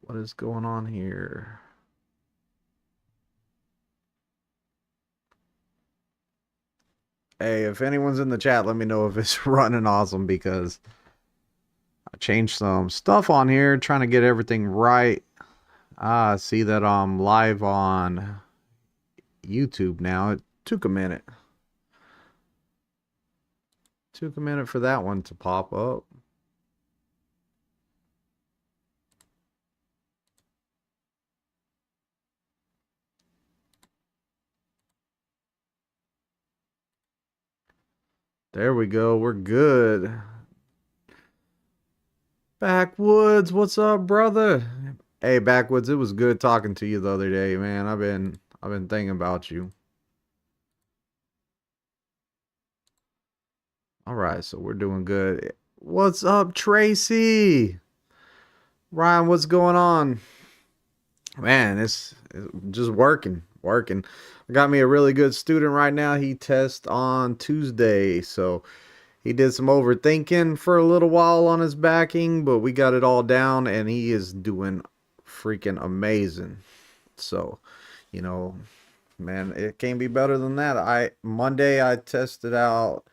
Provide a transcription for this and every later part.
What is going on here? Hey, if anyone's in the chat, let me know if it's running awesome because I changed some stuff on here, trying to get everything right. I see that I'm live on YouTube now. It took a minute. Took a minute for that one to pop up. There we go. We're good. Backwoods, what's up, brother? Hey, Backwoods, it was good talking to you the other day, man. I've been thinking about you. All right, so we're doing good. What's up, Tracy? Ryan, what's going on? Man, it's just working. I got me a really good student right now. He tests on Tuesday, so he did some overthinking for a little while on his backing, but we got it all down, and he is doing freaking amazing. So, you know, man, it can't be better than that. Monday I tested out,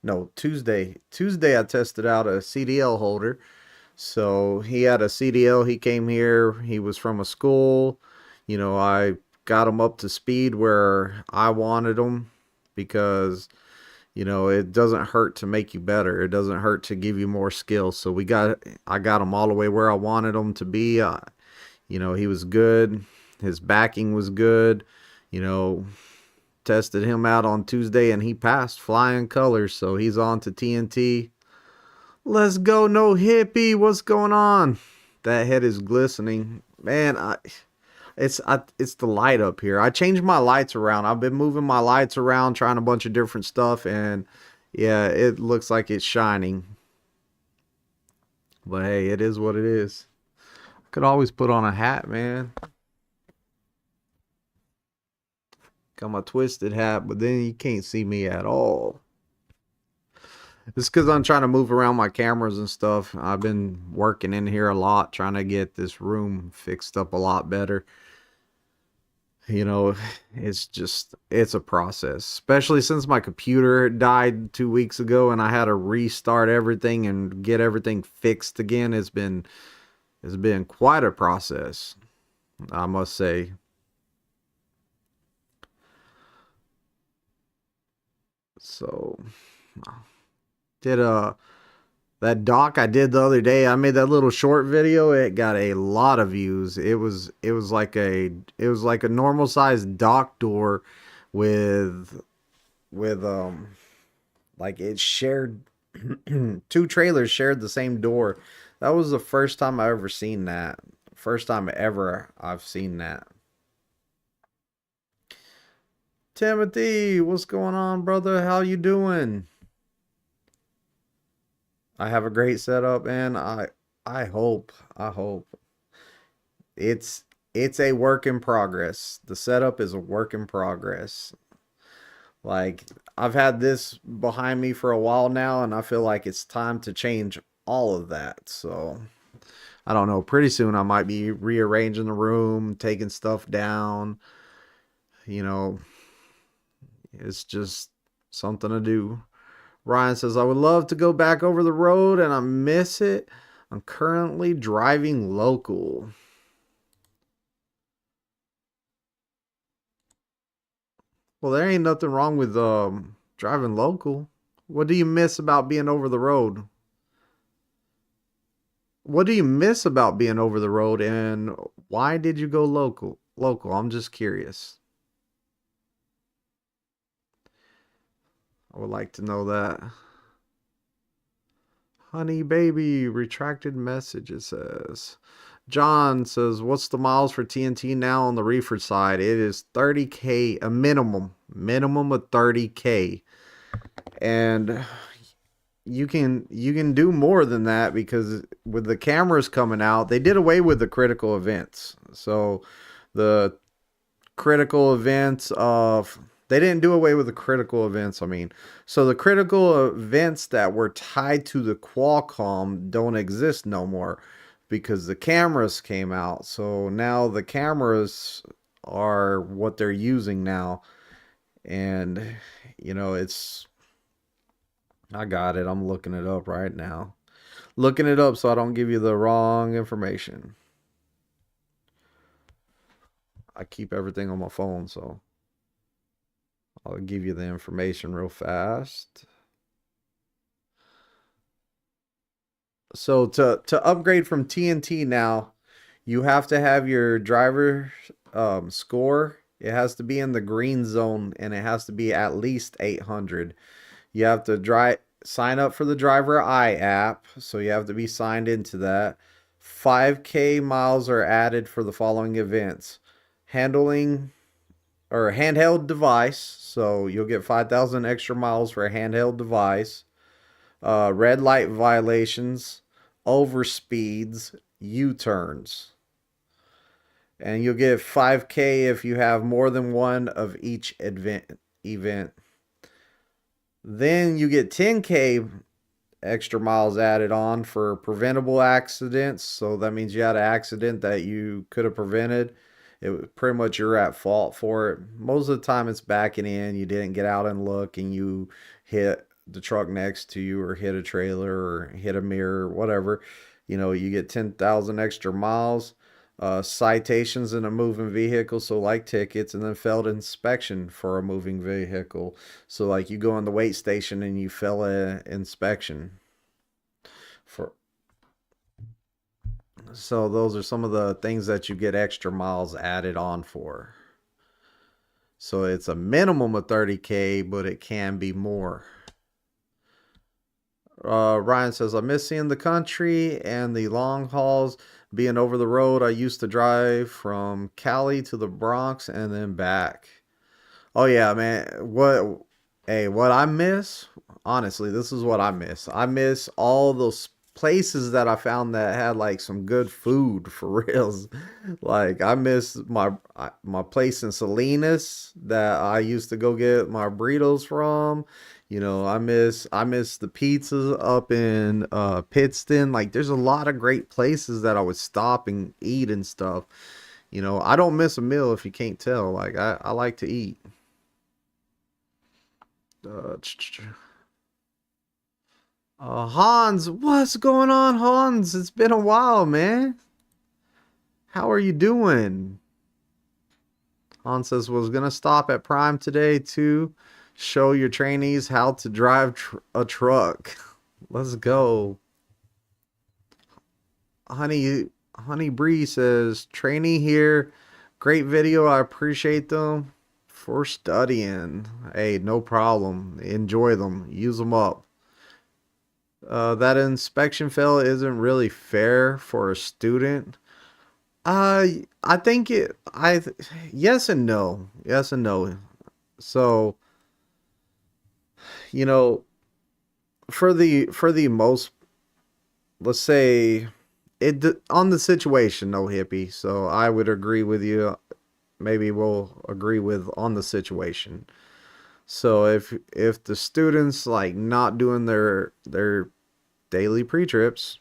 no, Tuesday I tested out a CDL holder. So he had a CDL. He came here. He was from a school. I got him up to speed where I wanted him because, it doesn't hurt to make you better. It doesn't hurt to give you more skills. So I got him all the way where I wanted him to be. He was good. His backing was good. Tested him out on Tuesday and he passed flying colors. So he's on to TNT. Let's go, no hippie. What's going on? That head is glistening. Man, it's the light up here. I changed my lights around. I've been moving my lights around, trying a bunch of different stuff, and yeah, it looks like it's shining. But hey, it is what it is. I could always put on a hat, man. Got my twisted hat, but then you can't see me at all. It's because I'm trying to move around my cameras and stuff. I've been working in here a lot, trying to get this room fixed up a lot better. It's a process, especially since my computer died 2 weeks ago and I had to restart everything and get everything fixed again. It's been quite a process, I must say. So, did that doc I did the other day, I made that little short video. It got a lot of views. It was like a normal sized dock door with like it shared two trailers shared the same door. That was the first time I ever seen that. First time ever I've seen that. Timothy, what's going on, brother? How you doing? I have a great setup, and I hope it's a work in progress. The setup is a work in progress. Like, I've had this behind me for a while now, and I feel like it's time to change all of that. So I don't know. Pretty soon I might be rearranging the room, taking stuff down. You know, it's just something to do. Ryan says, I would love to go back over the road and I miss it. I'm currently driving local. Well, there ain't nothing wrong with driving local. What do you miss about being over the road? What do you miss about being over the road, and why did you go local? Local, I'm just curious. I would like to know that. Honey baby, retracted message, it says. John says, what's the miles for TNT now on the reefer side? It is 30K, a minimum of 30K. And you can do more than that because with the cameras coming out, they did away with the critical events. So the critical events of they didn't do away with the critical events. So the critical events that were tied to the Qualcomm don't exist no more because the cameras came out. So now the cameras are what they're using now. And, it's, I got it. I'm looking it up right now. Looking it up so I don't give you the wrong information. I keep everything on my phone, so I'll give you the information real fast. So to upgrade from TNT now, you have to have your driver score. It has to be in the green zone and it has to be at least 800. You have to sign up for the Driver I app, so you have to be signed into that. 5K miles are added for the following events: handling or handheld device, so you'll get 5,000 extra miles for a handheld device. Red light violations, overspeeds, U-turns. And you'll get 5K if you have more than one of each event. Then you get 10K extra miles added on for preventable accidents. So that means you had an accident that you could have prevented. It pretty much you're at fault for it. Most of the time it's backing in. You didn't get out and look and you hit the truck next to you or hit a trailer or hit a mirror, whatever. You get 10,000 extra miles. Citations in a moving vehicle, so like tickets, and then failed inspection for a moving vehicle. So like you go in the wait station and you fail an inspection. So those are some of the things that you get extra miles added on for. So it's a minimum of 30K, but it can be more. Ryan says, I miss seeing the country and the long hauls being over the road. I used to drive from Cali to the Bronx and then back. Oh yeah, man. What I miss, honestly, this is what I miss. I miss all those places that I found that had like some good food for reals. Like I miss my place in Salinas that I used to go get my burritos from. I miss the pizzas up in Pittston. Like there's a lot of great places that I would stop and eat and stuff. I don't miss a meal if you can't tell. Like I like to eat. Uh, Hans, what's going on, Hans? It's been a while, man. How are you doing? Hans says was gonna stop at Prime today to show your trainees how to drive a truck. Let's go. Honey Bree says trainee here. Great video. I appreciate them for studying. Hey, no problem. Enjoy them. Use them up. That inspection fail isn't really fair for a student. I think yes and no. Yes and no. So, you know, for the most, let's say it on the situation, no hippie. So I would agree with you. Maybe we'll agree with on the situation. So if the students like not doing their daily pre-trips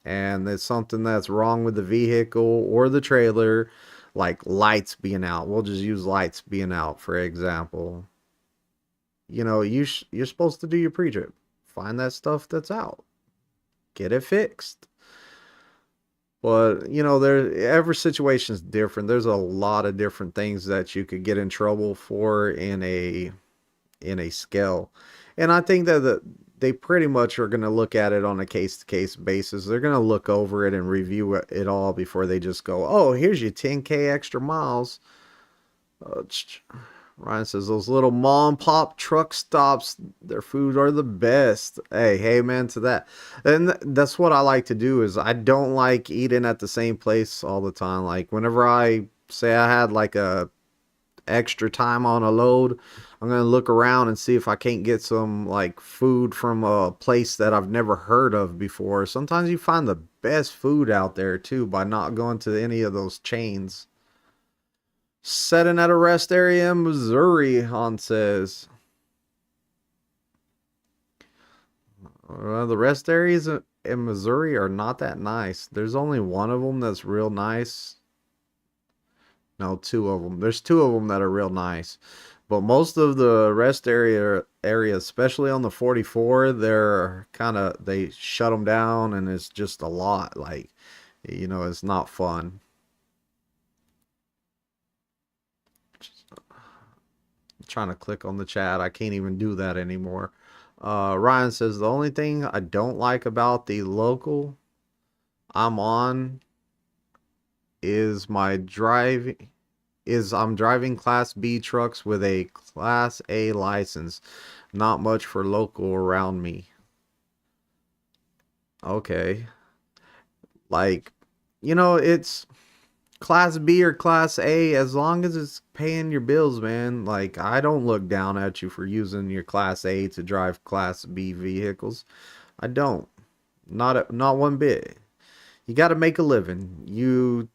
and it's something that's wrong with the vehicle or the trailer, like lights being out. We'll just use lights being out for example. You're supposed to do your pre-trip. Find that stuff that's out. Get it fixed. But every situation's different. There's a lot of different things that you could get in trouble for in a scale. And I think that they pretty much are going to look at it on a case-to-case basis. They're going to look over it and review it all before they just go, oh, here's your 10K extra miles. Ryan says, those little mom and pop truck stops, their food are the best. Hey, man, to that. And that's what I like to do is I don't like eating at the same place all the time. Like whenever I say I had like a extra time on a load, I'm going to look around and see if I can't get some like food from a place that I've never heard of before. Sometimes you find the best food out there too by not going to any of those chains. Setting at a rest area in Missouri, Han says. The rest area in Missouri are not that nice. There's only one of them that's real nice. No, two of them. There's two of them that are real nice. But most of the rest areas, especially on the 44, they're kind of they shut them down and it's just a lot. Like, it's not fun. I'm trying to click on the chat. I can't even do that anymore. Ryan says the only thing I don't like about the local I'm on is my driving is I'm driving Class B trucks with a Class A license. Not much for local around me. Okay. Like, it's Class B or Class A as long as it's paying your bills, man. Like, I don't look down at you for using your Class A to drive Class B vehicles. I don't. Not one bit. You got to make a living. You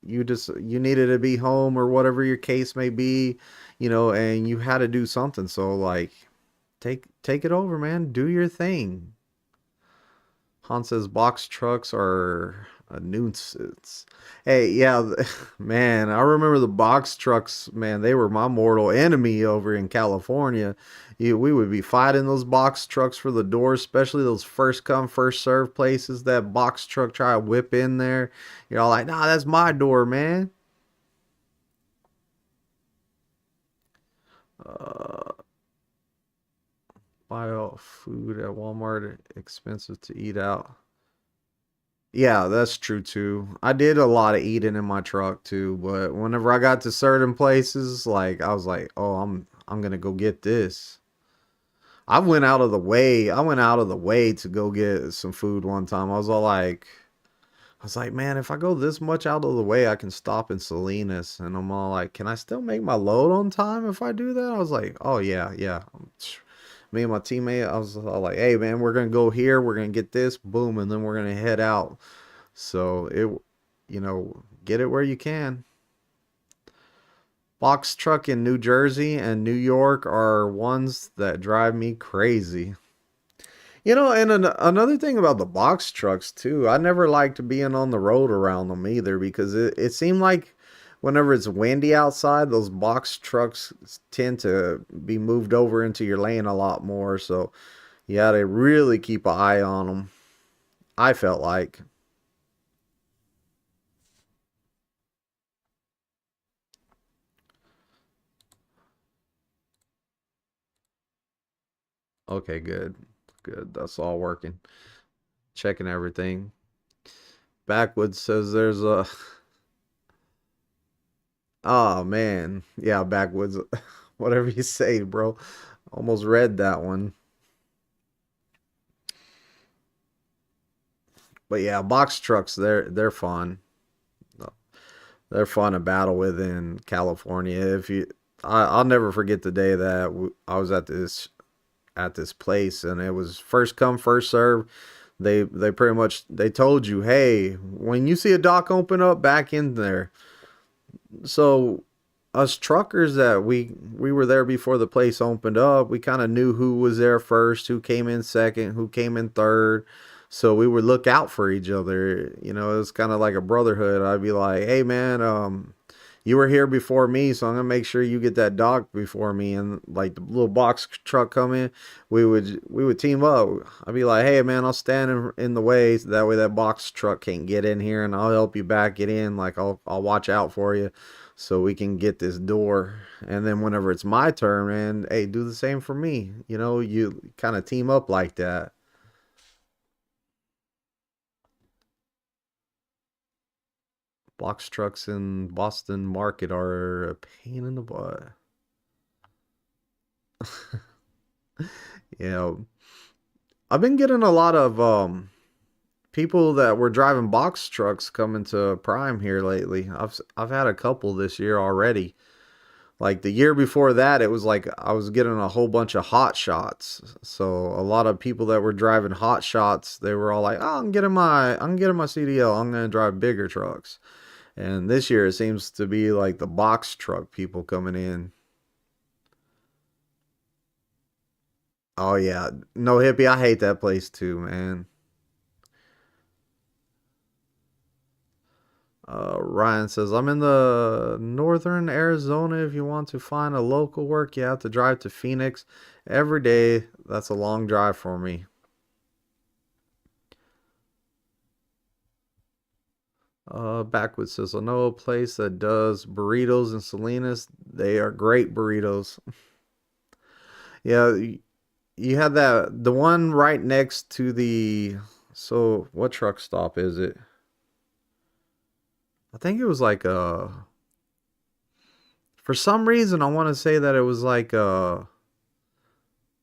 needed to be home or whatever your case may be, and you had to do something. So like take it over, man. Do your thing. Han says box trucks are a nuisance. Hey, yeah, man, I remember the box trucks, man, they were my mortal enemy over in California. We would be fighting those box trucks for the doors, especially those first come, first serve places. That box truck try to whip in there. You're all like, nah, that's my door, man. Uh, buy all food at Walmart, expensive to eat out. Yeah, that's true too. I did a lot of eating in my truck too, but whenever I got to certain places, like I was like, "Oh, I'm gonna go get this." I went out of the way. I went out of the way to go get some food one time. I was like, man, if I go this much out of the way, I can stop in Salinas. And I'm all like, can I still make my load on time if I do that? I was like, oh yeah, yeah. Me and my teammate, I was all like, hey man, we're gonna go here, we're gonna get this, boom, and then we're gonna head out. So get it where you can. Box truck in New Jersey and New York are ones that drive me crazy. And another thing about the box trucks too, I never liked being on the road around them either because it seemed like whenever it's windy outside, those box trucks tend to be moved over into your lane a lot more. So you had to really keep an eye on them. I felt like. Okay, good. Good. That's all working. Checking everything. Backwoods says there's a. Oh, man. Yeah, Backwoods. Whatever you say, bro. Almost read that one. But yeah, box trucks, they're fun. They're fun to battle with in California. I'll never forget the day that I was at this place and it was first come first serve. They pretty much they told you, hey, when you see a dock open up, back in there. So us truckers that we were there before the place opened up, we kind of knew who was there first, who came in second, who came in third. So we would look out for each other. It was kind of like a brotherhood. I'd be like, "Hey man, you were here before me, so I'm gonna make sure you get that dock before me." And like the little box truck come in, we would team up. I'd be like, "Hey man, I'll stand in the way, so that way that box truck can't get in here, and I'll help you back it in. Like I'll watch out for you, so we can get this door." And then whenever it's my turn, man, hey, do the same for me. You kind of team up like that. Box trucks in Boston Market are a pain in the butt. Yeah, I've been getting a lot of people that were driving box trucks coming to Prime here lately. I've had a couple this year already. Like the year before that, it was like I was getting a whole bunch of hot shots. So a lot of people that were driving hot shots, they were all like, "Oh, I'm getting my CDL. I'm gonna drive bigger trucks." And this year it seems to be like the box truck people coming in. Oh yeah, no hippie. I hate that place too, man. Ryan says, I'm in the northern Arizona. If you want to find a local work, you have to drive to Phoenix every day. That's a long drive for me. Backwoods says, I know a place that does burritos in Salinas. They are great burritos. Yeah, you had the one right next to the. So, what truck stop is it? I think it was like for some reason, I want to say that it was like a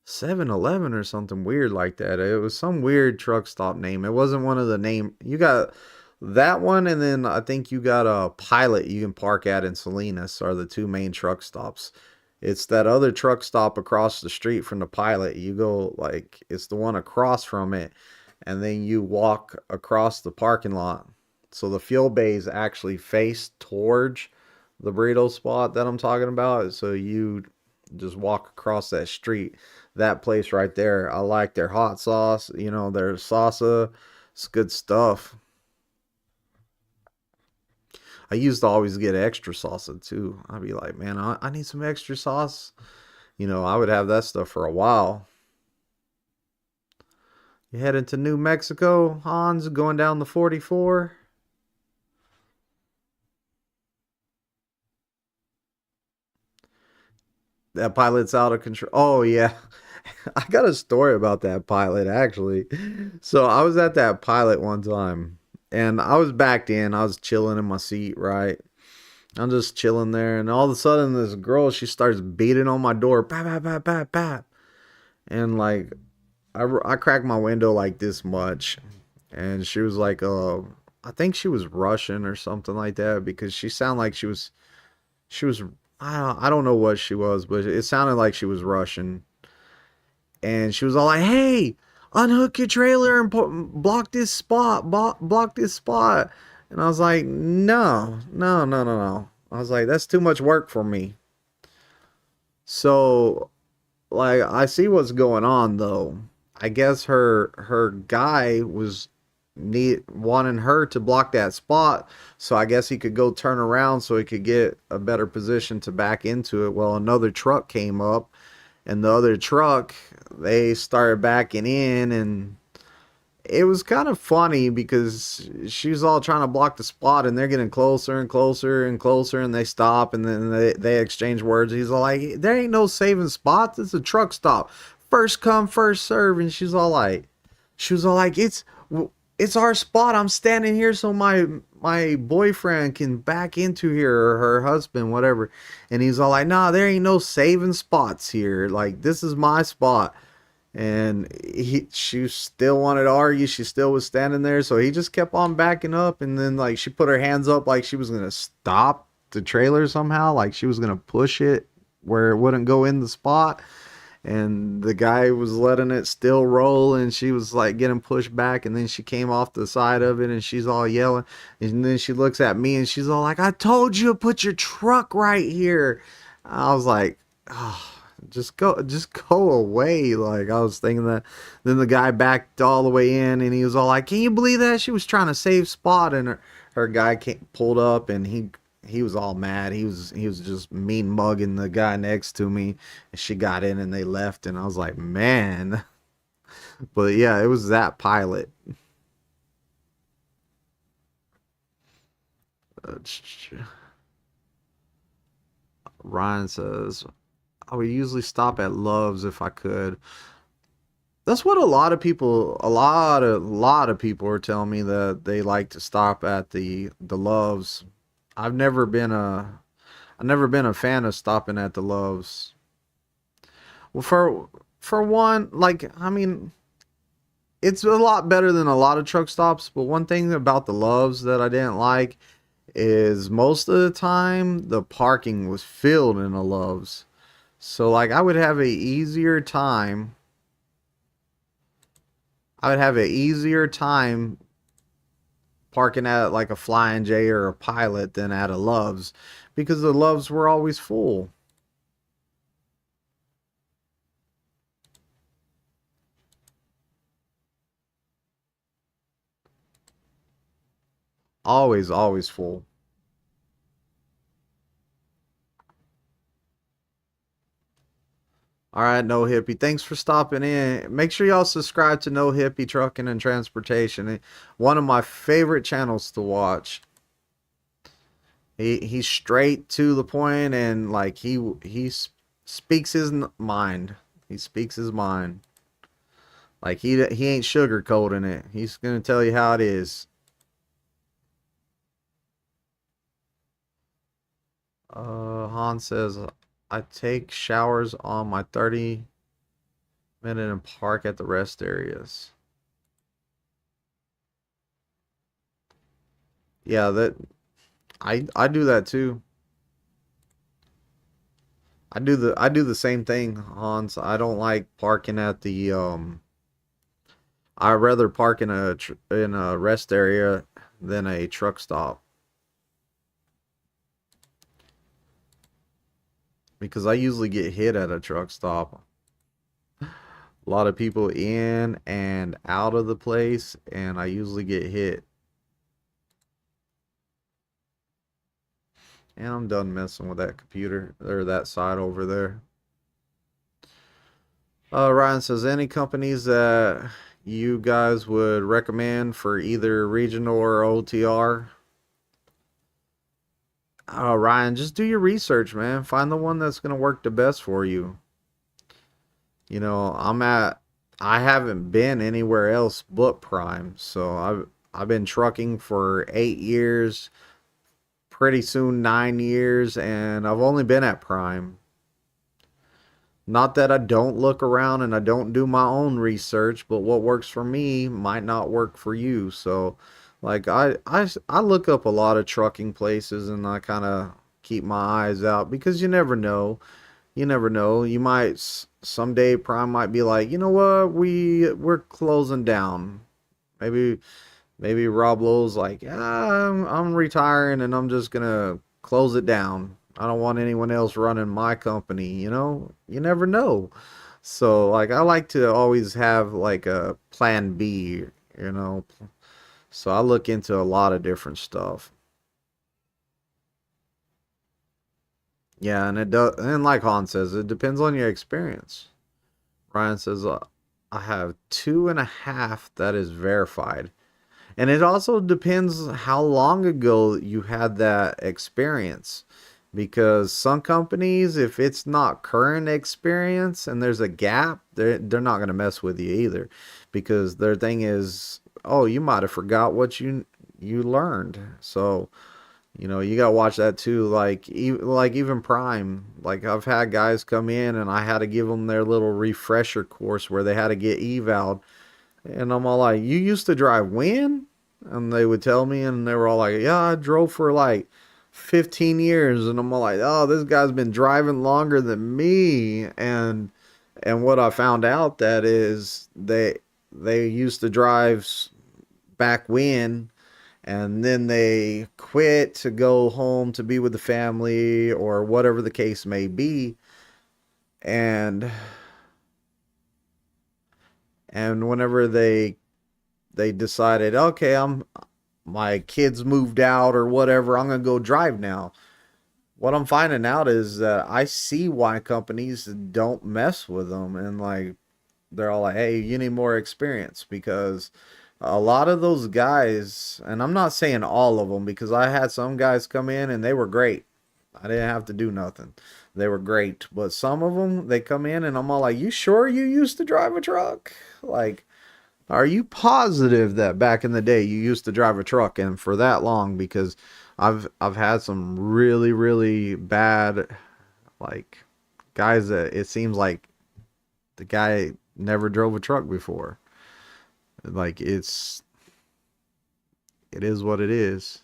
7-Eleven or something weird like that. It was some weird truck stop name. It wasn't one of the name. You got that one, and then I think you got a Pilot you can park at in Salinas are the two main truck stops. It's that other truck stop across the street from the Pilot. You go like it's the one across from it, and then you walk across the parking lot. So the fuel bays actually face towards the burrito spot that I'm talking about. So you just walk across that street. That place right there, I like their hot sauce, their salsa. It's good stuff. I used to always get extra salsa too. I'd be like, man, I need some extra sauce. I would have that stuff for a while. You heading to New Mexico, Hans, going down the 44? That pilot's out of control. Oh, yeah. I got a story about that pilot, actually. So I was at that pilot one time, and I was backed in. I was chilling in my seat, right? I'm just chilling there, and all of a sudden, this girl, she starts beating on my door. Bap, bap, bap, bap, bap. And, like, I cracked my window like this much, and she was like, I think she was Russian or something like that because she sounded like she was I don't know what she was, but it sounded like she was Russian. And she was all like, "Hey, unhook your trailer and block this spot, block this spot." And I was like, "No, no, no, no, no." I was like, "That's too much work for me." So, like, I see what's going on though. I guess her guy was wanting her to block that spot, so I guess he could go turn around so he could get a better position to back into it. Well, another truck came up, and the other truck, they started backing in, and it was kind of funny because she was all trying to block the spot, and they're getting closer and closer and closer, and they stop, and then they exchange words. He's all like, there ain't no saving spots, it's a truck stop, first come first serve. And she was all like, it's our spot, I'm standing here so my boyfriend can back into here, or her husband, whatever. And he's all like, nah, there ain't no saving spots here, like this is my spot. And she still wanted to argue. She still was standing there, so he just kept on backing up. And then like she put her hands up like she was gonna stop the trailer somehow, like she was gonna push it where it wouldn't go in the spot. And the guy was letting it still roll, and she was like getting pushed back. And then she came off the side of it, and she's all yelling. And then she looks at me, and she's all like, "I told you to put your truck right here." I was like, oh, just go away. Like I was thinking that. Then the guy backed all the way in, and he was all like, "Can you believe that?" She was trying to save spot, and her guy pulled up, and he was all mad. He was just mean mugging the guy next to me. And she got in, and they left, and I was like, man. But yeah, it was that pilot. Uh, Ryan says, I would usually stop at Love's if I could. That's what a lot of people are telling me that they like to stop at the Loves. I've never been a I've never been a fan of stopping at the Loves. Well, for one, like I mean, it's a lot better than a lot of truck stops. But one thing about the Loves that I didn't like is most of the time the parking was filled in the Loves. So like I would have an easier time parking at like a Flying J or a Pilot than at a Love's because the Loves were always full. Always, always full. All right, No Hippie. Thanks for stopping in. Make sure y'all subscribe to No Hippie Trucking and Transportation. One of my favorite channels to watch. He's straight to the point, and like speaks his mind. He speaks his mind. Like he ain't sugarcoating it. He's gonna tell you how it is. Han says, I take showers on my 30-minute and park at the rest areas. Yeah, that I do that too. I do the same thing, Hans. I don't like parking at the I rather park in in a rest area than a truck stop because I usually get hit at a truck stop. A lot of people in and out of the place, and I usually get hit. And I'm done messing with that computer or that side over there. Ryan says, any companies that you guys would recommend for either regional or OTR? Ryan, just do your research, man. Find the one that's going to work the best for you. You know, I haven't been anywhere else but Prime. So I've been trucking for 8 years, pretty soon 9 years, and I've only been at Prime. Not that I don't look around and I don't do my own research, but what works for me might not work for you. So, like I look up a lot of trucking places and I kind of keep my eyes out because you never know. You never know. You might someday Prime might be like, you know what, we're closing down. Maybe maybe Rob Lowe's like, yeah, I'm retiring and I'm just gonna close it down. I don't want anyone else running my company, you know? You never know. So like I like to always have like a plan B, you know. So I look into a lot of different stuff. Yeah, and it does, and like Han says, it depends on your experience. Ryan says, I have 2.5 that is verified. And it also depends how long ago you had that experience. Because some companies, if it's not current experience and there's a gap, they're not going to mess with you either. Because their thing is, oh, you might have forgot what you learned. So, you know, you got to watch that too. Like even Prime, like I've had guys come in and I had to give them their little refresher course where they had to get eval'd. And I'm all like, you used to drive when? And they would tell me, and they were all like, yeah, I drove for like 15 years. And I'm all like, oh, this guy's been driving longer than me. And what I found out that is they used to drive back when, and then they quit to go home to be with the family or whatever the case may be. And whenever they decided, okay, my kids moved out or whatever, I'm gonna go drive now. What I'm finding out is that I see why companies don't mess with them, and like they're all like, hey, you need more experience because a lot of those guys, and I'm not saying all of them because I had some guys come in and they were great. I didn't have to do nothing. They were great, but some of them they come in and I'm all like, you sure you used to drive a truck? Like, are you positive that back in the day you used to drive a truck and for that long? Because I've had some really really bad like guys that it seems like the guy never drove a truck before. Like it is what it is.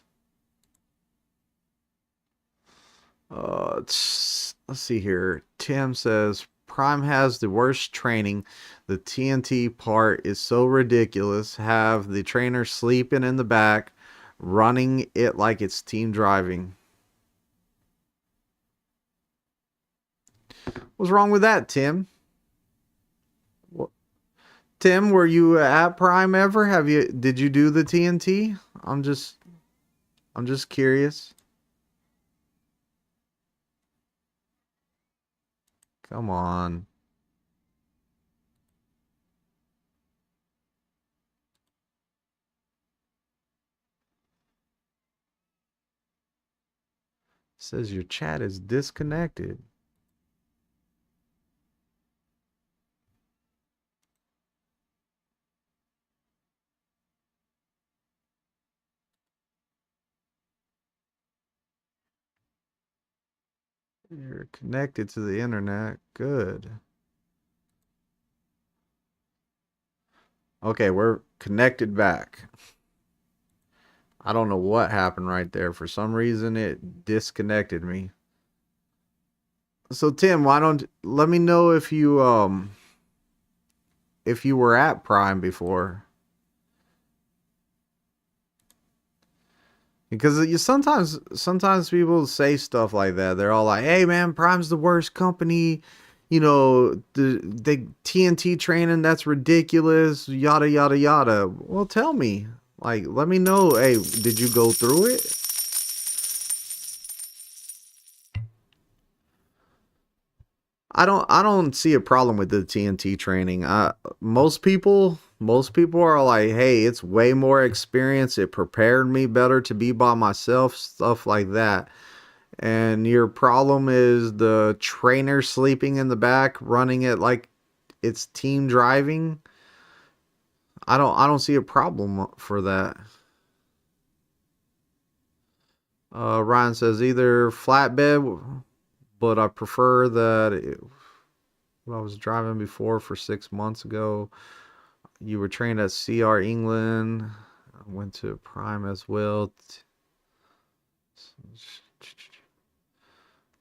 Let's see here. Tim says Prime has the worst training. The TNT part is so ridiculous. Have the trainer sleeping in the back, running it like it's team driving. What's wrong with that, Tim? Tim, were you at Prime ever? Did you do the TNT? I'm just I'm just curious. Come on. It says your chat is disconnected. You're connected to the internet. Good. Okay, we're connected back. I don't know what happened right there. For some reason, it disconnected me. So Tim, why don't let me know if you were at Prime before, because you sometimes people say stuff like that. They're all like, "Hey man, Prime's the worst company." You know, the TNT training, that's ridiculous. Yada yada yada. Well, tell me, like, let me know. Hey, did you go through it? I don't see a problem with the TNT training. Most people are like, "Hey, it's way more experience. It prepared me better to be by myself, stuff like that." And your problem is the trainer sleeping in the back, running it like it's team driving. I don't see a problem for that. Ryan says either flatbed, but I prefer that what I was driving before for 6 months ago. You were trained at CR England. I went to Prime as well.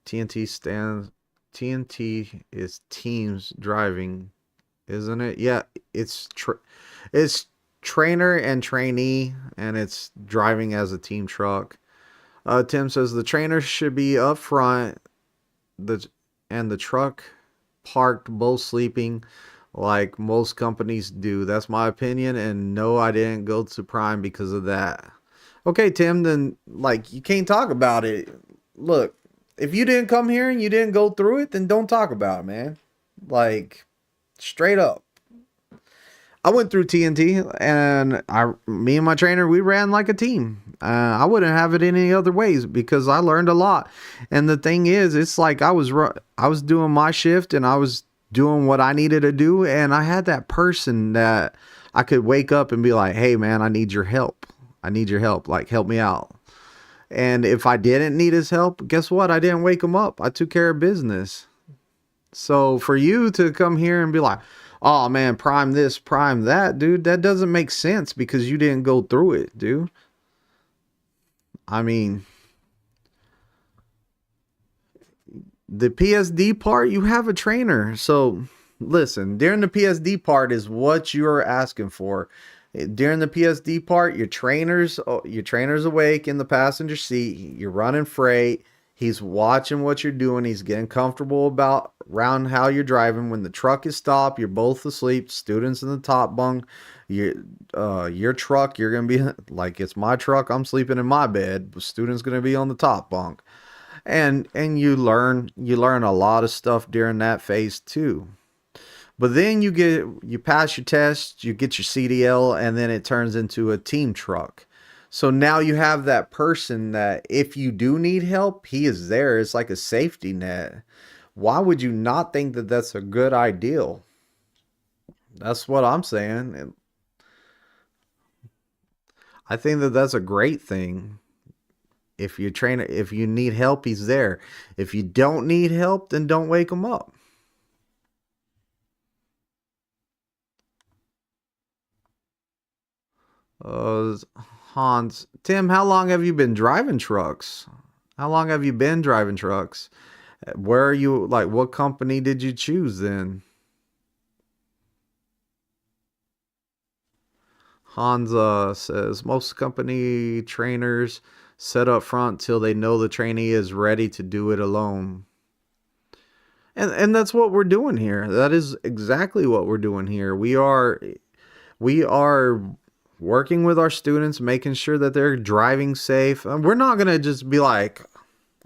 TNT stands. TNT is teams driving, isn't it? Yeah, it's trainer and trainee, and it's driving as a team truck. Tim says the trainer should be up front, the and the truck parked, both sleeping, like most companies do. That's my opinion, and no, I didn't go to Prime because of that. Okay, Tim, then like you can't talk about it. Look, if you didn't come here and you didn't go through it, then don't talk about it, man. Like straight up. I went through TNT, and me and my trainer, we ran like a team. I wouldn't have it any other ways because I learned a lot. And the thing is, it's like I was doing my shift and I was doing what I needed to do, and I had that person that I could wake up and be like, "Hey, man, I need your help. I need your help. Like, help me out." And if I didn't need his help, guess what? I didn't wake him up. I took care of business. So for you to come here and be like, "Oh man, prime this, prime that," dude, that doesn't make sense because you didn't go through it, dude. I mean, the PSD part, you have a trainer. So listen, during the PSD part is what you're asking for. During the PSD part, your trainer's awake in the passenger seat. You're running freight. He's watching what you're doing. He's getting comfortable about around how you're driving. When the truck is stopped, you're both asleep. Students in the top bunk. Your truck, you're gonna be like it's my truck. I'm sleeping in my bed. Student's gonna be on the top bunk, and you learn a lot of stuff during that phase too. But then you pass your test, you get your CDL, and then it turns into a team truck. So now you have that person that if you do need help, he is there. It's like a safety net. Why would you not think that that's a good ideal? That's what I'm saying. And I think that that's a great thing. If you need help, he's there. If you don't need help, then don't wake him up. Uh, Hans, Tim, how long have you been driving trucks? How long have you been driving trucks? Where are you, like, what company did you choose then? Hans says most company trainers set up front till they know the trainee is ready to do it alone. And that's what we're doing here. That is exactly what we're doing here. We are working with our students, making sure that they're driving safe. We're not going to just be like,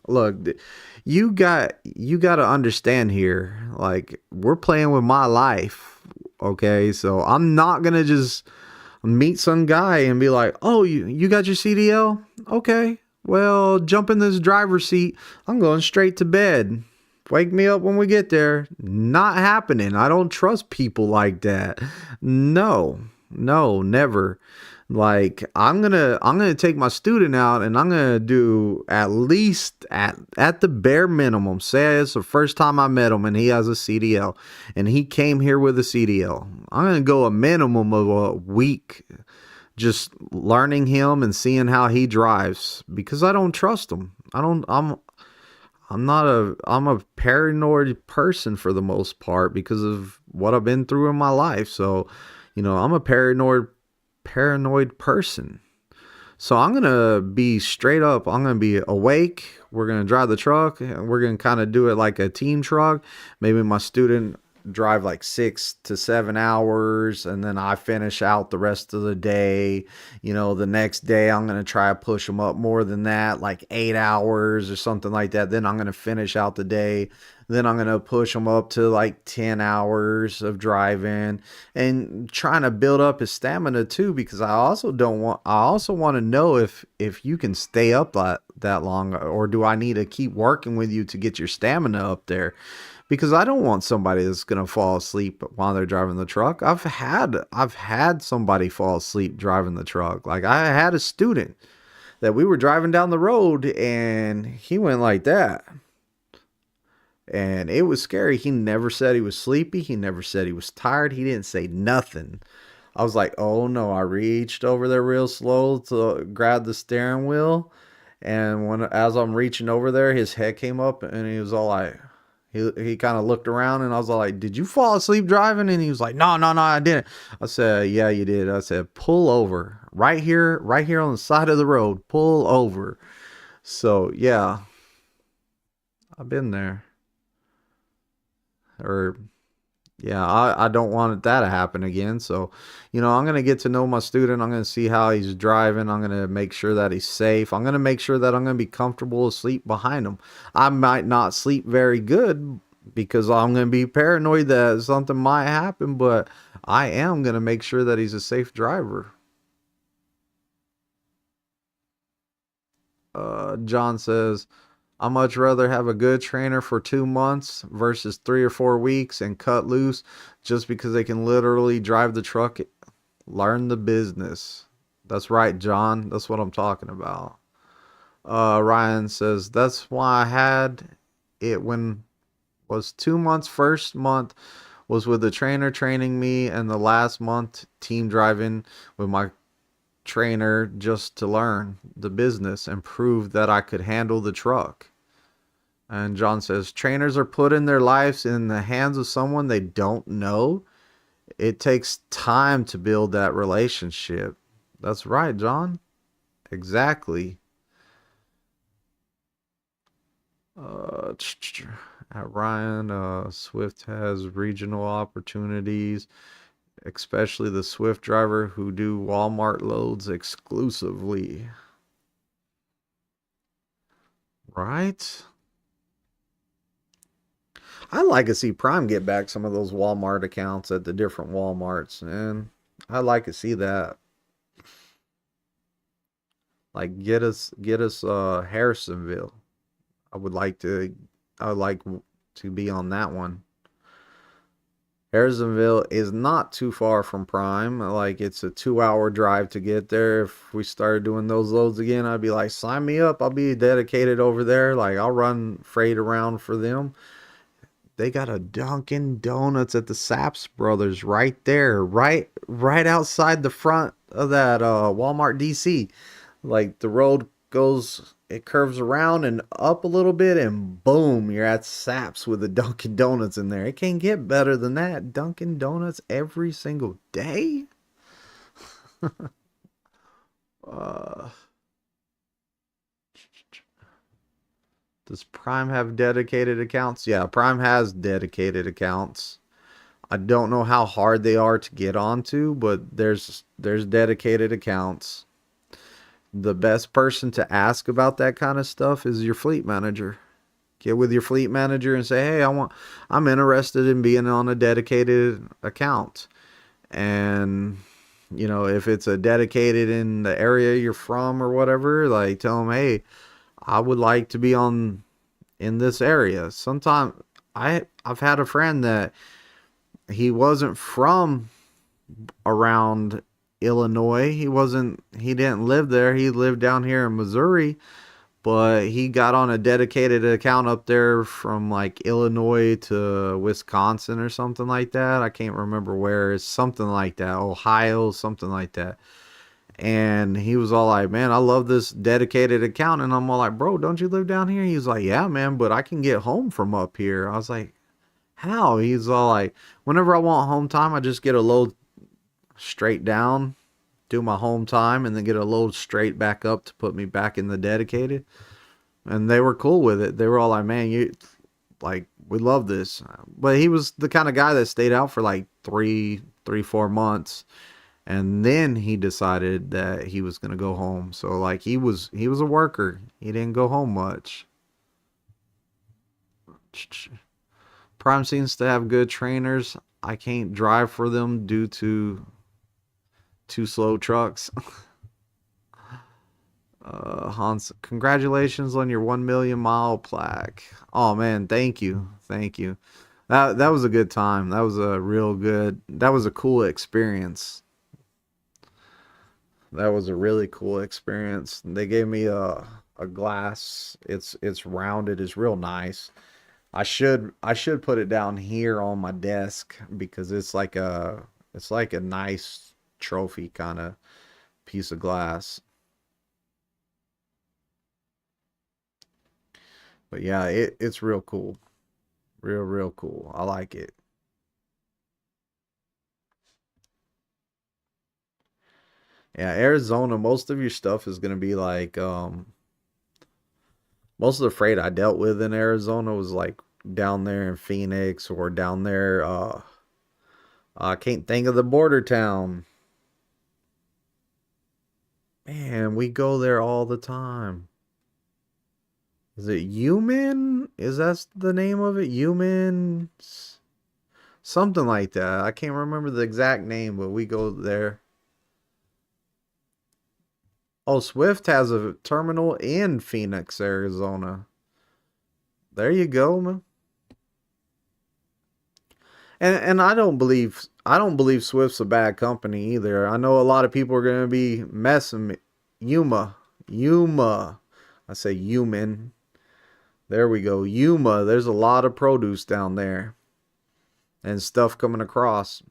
look, you got to understand here, like, we're playing with my life. Okay, so I'm not going to just meet some guy and be like, oh, you got your CDL? Okay, well, jump in this driver's seat. I'm going straight to bed. Wake me up when we get there. Not happening. I don't trust people like that. No, no, never. Like, I'm gonna take my student out, and I'm gonna do at least at the bare minimum. Say it's the first time I met him and he has a CDL and he came here with a CDL. I'm gonna go a minimum of a week just learning him and seeing how he drives, because I don't trust him. I'm a paranoid person for the most part because of what I've been through in my life. So, I'm a paranoid person. So I'm going to be straight up. I'm going to be awake. We're going to drive the truck, and we're going to kind of do it like a team truck. Maybe my student drive like 6 to 7 hours, and then I finish out the rest of the day. The next day I'm going to try to push them up more than that, like 8 hours or something like that. Then I'm going to finish out the day. Then I'm going to push them up to like 10 hours of driving, and trying to build up his stamina too, because I also want to know if you can stay up that long, or do I need to keep working with you to get your stamina up there? Because I don't want somebody that's going to fall asleep while they're driving the truck. I've had somebody fall asleep driving the truck. Like, I had a student that we were driving down the road and he went like that. And it was scary. He never said he was sleepy. He never said he was tired. He didn't say nothing. I was like, oh no. I reached over there real slow to grab the steering wheel. And as I'm reaching over there, his head came up and he was all like, he kind of looked around, and I was like, did you fall asleep driving? And he was like, no, I didn't. I said, yeah, you did. I said, pull over right here on the side of the road. Pull over. So yeah, I've been there. Or yeah, I don't want that to happen again. So, I'm going to get to know my student. I'm going to see how he's driving. I'm going to make sure that he's safe. I'm going to make sure that I'm going to be comfortable asleep behind him. I might not sleep very good because I'm going to be paranoid that something might happen, but I am going to make sure that he's a safe driver. John says, I much rather have a good trainer for 2 months versus 3 or 4 weeks and cut loose just because they can literally drive the truck, learn the business. That's right, John. That's what I'm talking about. Ryan says, that's why I had it when was 2 months. First month was with the trainer training me, and the last month team driving with my trainer just to learn the business and prove that I could handle the truck. And John says, trainers are putting their lives in the hands of someone they don't know. It takes time to build that relationship. That's right, John. Exactly. At Ryan, Swift has regional opportunities, especially the Swift driver who do Walmart loads exclusively. Right? I'd like to see Prime get back some of those Walmart accounts at the different Walmarts, man. I'd like to see that. Like, get us Harrisonville. I would like to be on that one. Harrisonville is not too far from Prime. Like, it's a 2-hour drive to get there. If we started doing those loads again, I'd be like, sign me up. I'll be dedicated over there. Like, I'll run freight around for them. They got a Dunkin' Donuts at the Saps Brothers right there, right outside the front of that Walmart DC. Like, the road it curves around and up a little bit, and boom, you're at Saps with the Dunkin' Donuts in there. It can't get better than that. Dunkin' Donuts every single day. uh, does Prime have dedicated accounts? Yeah, Prime has dedicated accounts. I don't know how hard they are to get onto, but there's dedicated accounts. The best person to ask about that kind of stuff is your fleet manager. Get with your fleet manager and say, "Hey, I'm interested in being on a dedicated account." And if it's a dedicated in the area you're from or whatever, like tell them, "Hey, I would like to be on in this area." Sometimes I've had a friend that he wasn't from around Illinois. He didn't live there. He lived down here in Missouri, but he got on a dedicated account up there from like Illinois to Wisconsin or something like that. I can't remember where. It's something like that. Ohio, something like that. And he was all like, "Man, I love this dedicated account." And I'm all like, "Bro, don't you live down here?" He was like, "Yeah, man, but I can get home from up here." I was like, "How?" He's all like, "Whenever I want home time, I just get a load straight down, do my home time, and then get a load straight back up to put me back in the dedicated." And they were cool with it. They were all like, "Man, we love this." But he was the kind of guy that stayed out for like 4 months. And then he decided that he was gonna go home. So like he was a worker. He didn't go home much. Prime seems to have good trainers. I can't drive for them due to too slow trucks. Hans, congratulations on your 1 million mile plaque. Oh man, thank you, thank you. That was a good time. That was a real good. That was a cool experience. That was a really cool experience. They gave me a glass. It's rounded. It's real nice. I should put it down here on my desk because it's like a nice trophy kind of piece of glass. But yeah, it's real cool. Real cool. I like it. Yeah, Arizona, most of your stuff is gonna be like most of the freight I dealt with in Arizona was like down there in Phoenix or down there I can't think of the border town. Man, we go there all the time. Is it Human? Is that the name of it? Human? Something like that. I can't remember the exact name, but we go there. Oh, Swift has a terminal in Phoenix, Arizona. There you go, man. And I don't believe Swift's a bad company either. I know a lot of people are gonna be messing me. Yuma. Yuma. I say human. There we go. Yuma. There's a lot of produce down there and stuff coming across.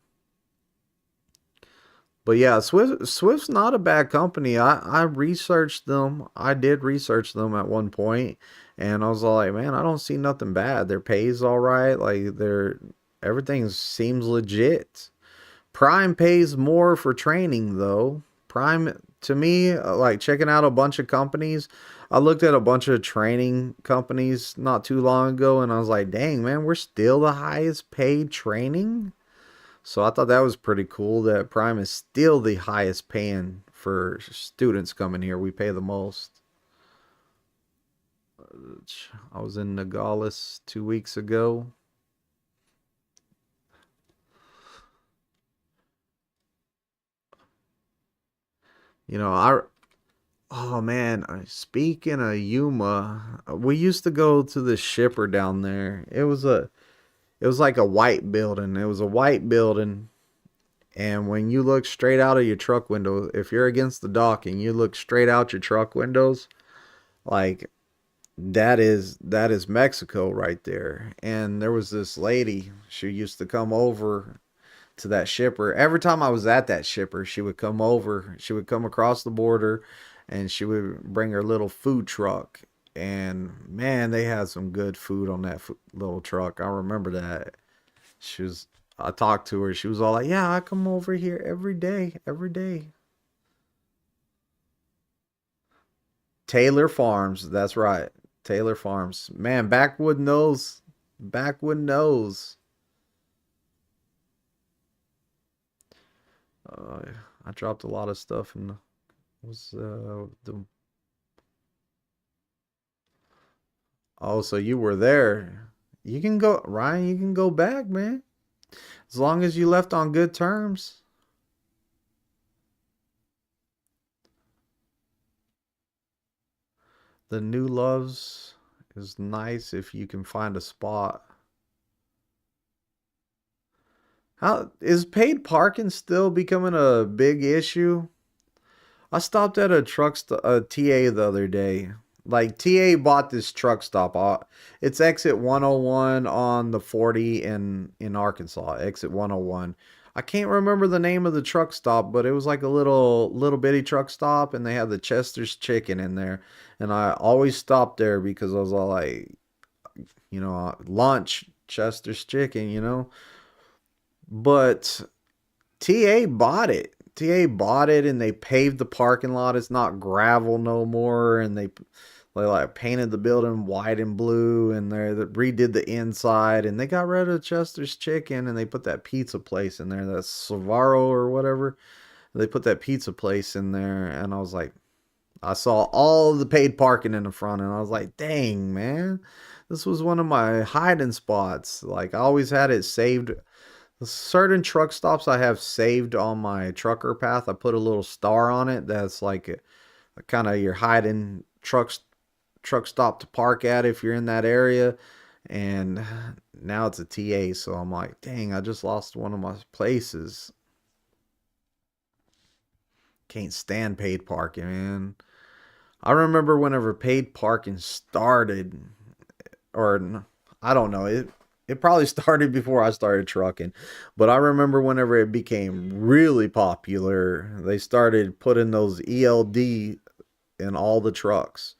But yeah, Swift's not a bad company. I researched them. I did research them at one point, and I was all like, man, I don't see nothing bad. Their pay's all right. Like their everything seems legit. Prime pays more for training though. Prime to me, like checking out a bunch of companies. I looked at a bunch of training companies not too long ago, and I was like, dang man, we're still the highest paid training. So I thought that was pretty cool that Prime is still the highest paying for students coming here. We pay the most. I was in Nogales 2 weeks ago. I oh man, speaking of Yuma, we used to go to the shipper down there. It was like a white building. It was a white building, and when you look straight out of your truck window, if you're against the dock and you look straight out your truck windows, like that is Mexico right there. And there was this lady, she used to come over to that shipper. Every time I was at that shipper, she would come over, she would come across the border and she would bring her little food truck. And man, they had some good food on that little truck. I remember that. She was I talked to her. She was all like, "Yeah, I come over here every day, every day." Taylor Farms, that's right. Taylor Farms. Man, Backwood knows. Backwood knows. Uh, I dropped a lot of stuff and was the oh, so you were there. You can go, Ryan, you can go back, man. As long as you left on good terms. The new loves is nice if you can find a spot. How is paid parking still becoming a big issue? I stopped at a TA the other day. Like TA bought this truck stop. It's exit 101 on the 40 in Arkansas. Exit 101. I can't remember the name of the truck stop, but it was like a little bitty truck stop, and they had the Chester's Chicken in there. And I always stopped there because I was all like, lunch Chester's Chicken, But TA bought it. TA bought it and they paved the parking lot. It's not gravel no more, and they like painted the building white and blue, and they redid the inside, and they got rid of Chester's Chicken, and they put that pizza place in there, that Savaro or whatever. They put that pizza place in there, and I was like, I saw all of the paid parking in the front, and I was like, dang, man, this was one of my hiding spots. Like I always had it saved. Certain truck stops I have saved on my trucker path. I put a little star on it that's like a kind of your hiding truck stop to park at if you're in that area. And now it's a TA, so I'm like, dang, I just lost one of my places. Can't stand paid parking, man. I remember whenever paid parking started, or I don't know, it probably started before I started trucking, but I remember whenever it became really popular, they started putting those ELD in all the trucks.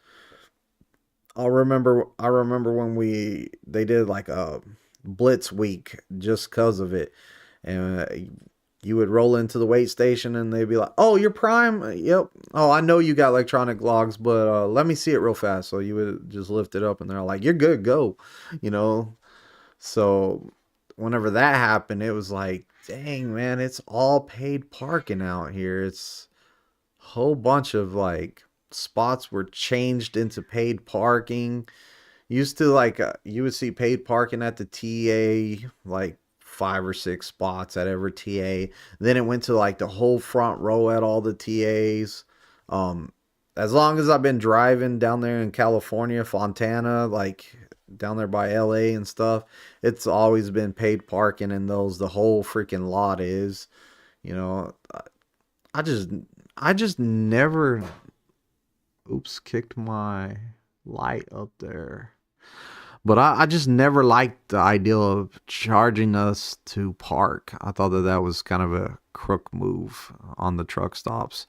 I remember when they did like a blitz week just cuz of it. And you would roll into the wait station and they'd be like, "Oh, you're prime." Yep. "Oh, I know you got electronic logs, but let me see it real fast." So you would just lift it up and they're like, "You're good, go." You know. So whenever that happened, it was like, "Dang, man, it's all paid parking out here." It's a whole bunch of like spots were changed into paid parking. Used to like you would see paid parking at the TA like five or six spots at every TA. Then it went to like the whole front row at all the TAs. Um, as long as I've been driving down there in California, Fontana, like down there by LA and stuff, it's always been paid parking in those. The whole freaking lot is, you know. I just I just never. Oops, kicked my light up there. But I just never liked the idea of charging us to park. I thought that was kind of a crook move on the truck stops.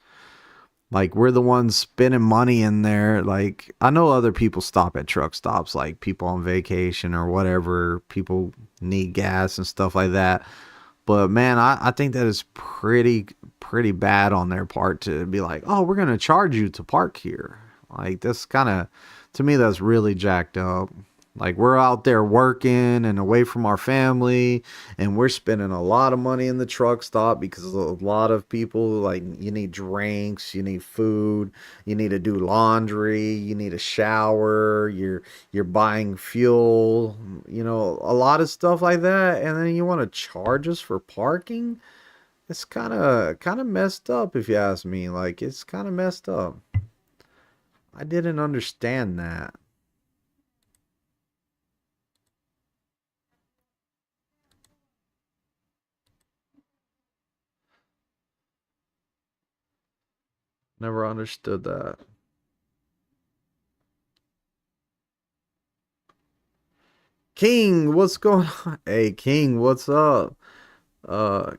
Like we're the ones spending money in there. Like I know other people stop at truck stops, like people on vacation or whatever. People need gas and stuff like that. But man, I think that is pretty bad on their part to be like, oh, we're gonna charge you to park here. Like that's kind of, to me, that's really jacked up. Like we're out there working and away from our family, and we're spending a lot of money in the truck stop because a lot of people, like, you need drinks, you need food, you need to do laundry, you need a shower, you're buying fuel, a lot of stuff like that, and then you want to charge us for parking? It's kind of messed up if you ask me. Like it's kind of messed up. I didn't understand that. Never understood that. King, what's going on? Hey, King, what's up?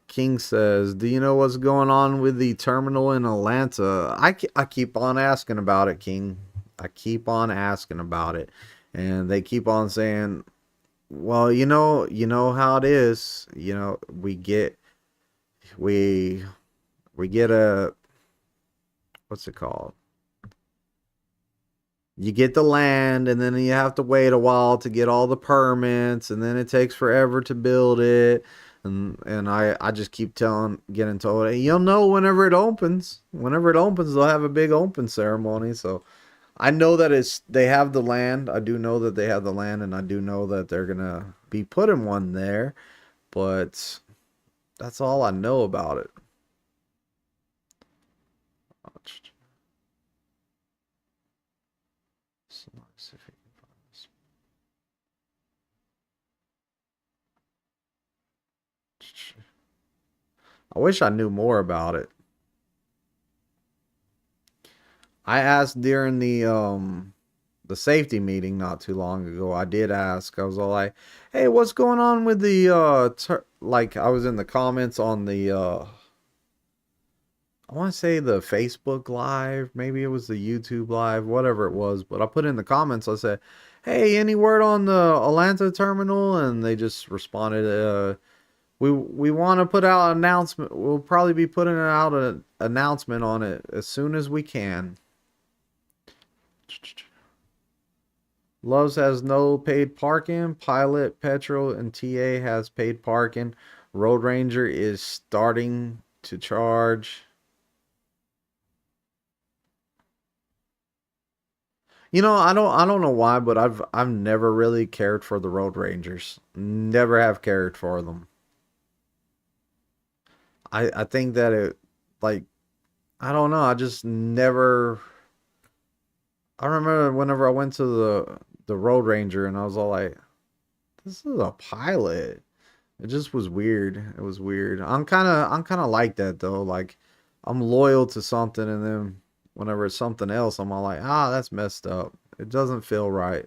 King says, "Do you know what's going on with the terminal in Atlanta?" I keep on asking about it, King. I keep on asking about it, and they keep on saying, "Well, you know how it is. We we get a what's it called? You get the land, and then you have to wait a while to get all the permits, and then it takes forever to build it, And I just keep getting told, hey, you'll know whenever it opens. Whenever it opens, they'll have a big open ceremony. So I know that they have the land. I do know that they have the land, and I do know that they're gonna be putting one there. But that's all I know about it. I wish I knew more about it. I asked during the safety meeting not too long ago. I did ask. I was all like, "Hey, what's going on with the like I was in the comments on the I want to say the Facebook Live, maybe it was the YouTube Live, whatever it was, but I put in the comments, I said, "Hey, any word on the Atlanta terminal?" And they just responded, we want to put out an announcement. We'll probably be putting out an announcement on it as soon as we can." Loves has no paid parking. Pilot, Petrol, and TA has paid parking. Road Ranger is starting to charge. I don't know why, but I've never really cared for the Road Rangers. Never have cared for them. I think that it like I don't know, I just never I remember whenever I went to the Road Ranger and I was all like, this is a pilot. It just was weird. It was weird. I'm kinda like that though. Like I'm loyal to something and then whenever it's something else, I'm all like, that's messed up. It doesn't feel right.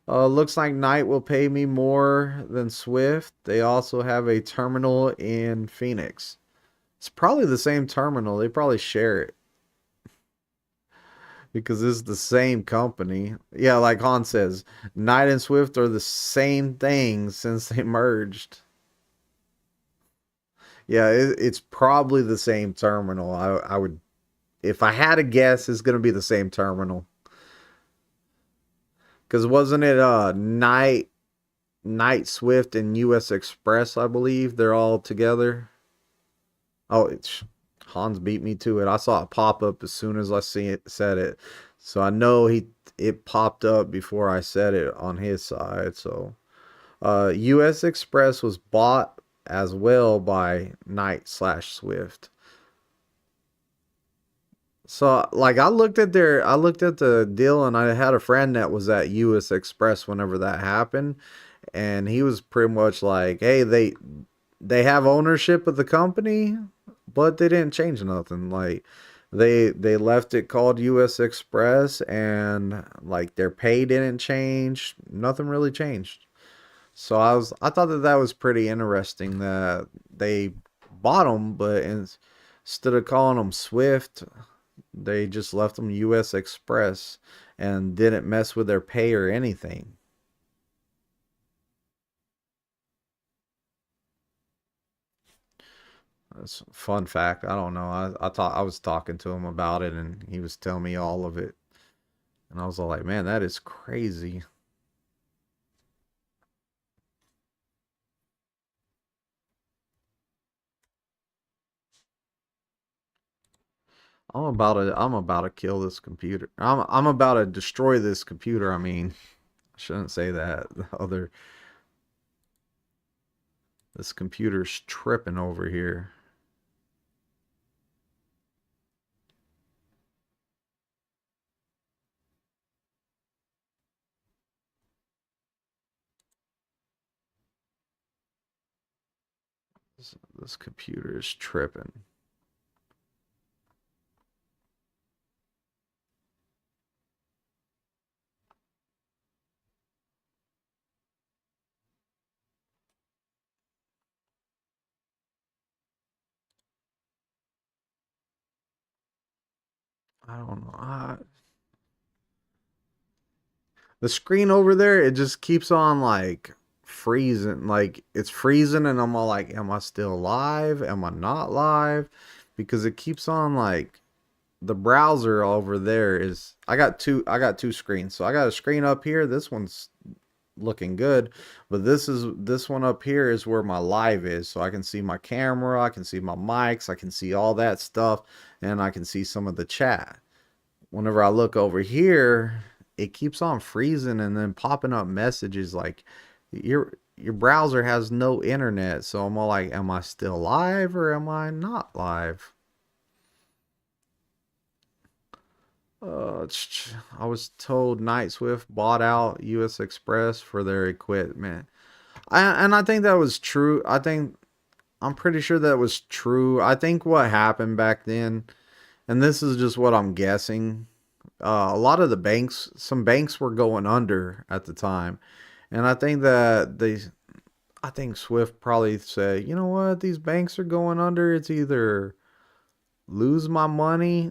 Looks like Knight will pay me more than Swift. They also have a terminal in Phoenix. It's probably the same terminal. They probably share it because it's the same company. Yeah, like Han says, Knight and Swift are the same thing since they merged. Yeah, it's probably the same terminal. I would, if I had to guess, it's gonna be the same terminal. Because wasn't it Knight Swift and US Express, I believe. They're all together. Oh, Hans beat me to it. I saw it pop up as soon as I said it. So I know it popped up before I said it on his side. So US Express was bought as well by Knight/Swift. So like I looked at the deal and I had a friend that was at US Express whenever that happened and he was pretty much like, "Hey, they have ownership of the company, but they didn't change nothing. Like they left it called US Express and like their pay didn't change. Nothing really changed." So I thought that that was pretty interesting that they bought them, but instead of calling them Swift, they just left them US Express and didn't mess with their pay or anything. That's a fun fact. I don't know. I thought I was talking to him about it and he was telling me all of it. And I was all like, man, that is crazy. I'm about to kill this computer. I'm about to destroy this computer. I mean, I shouldn't say that. This computer's tripping over here. This computer is tripping. I don't know. The screen over there, it just keeps on like freezing. Like it's freezing, and I'm all like, am I still live? Am I not live? Because it keeps on like the browser over there is. I got two screens. So I got a screen up here. This one's looking good. But this one up here is where my live is, so I can see my camera, I can see my mics, I can see all that stuff, and I can see some of the chat. Whenever I look over here, it keeps on freezing and then popping up messages like your browser has no internet. So I'm all like, am I still live or am I not live? I was told Night Swift bought out US Express for their equipment. And I think that was true. I'm pretty sure that was true. I think what happened back then, and this is just what I'm guessing, a lot of the banks, some banks were going under at the time. And I think Swift probably said, you know what, these banks are going under. It's either lose my money.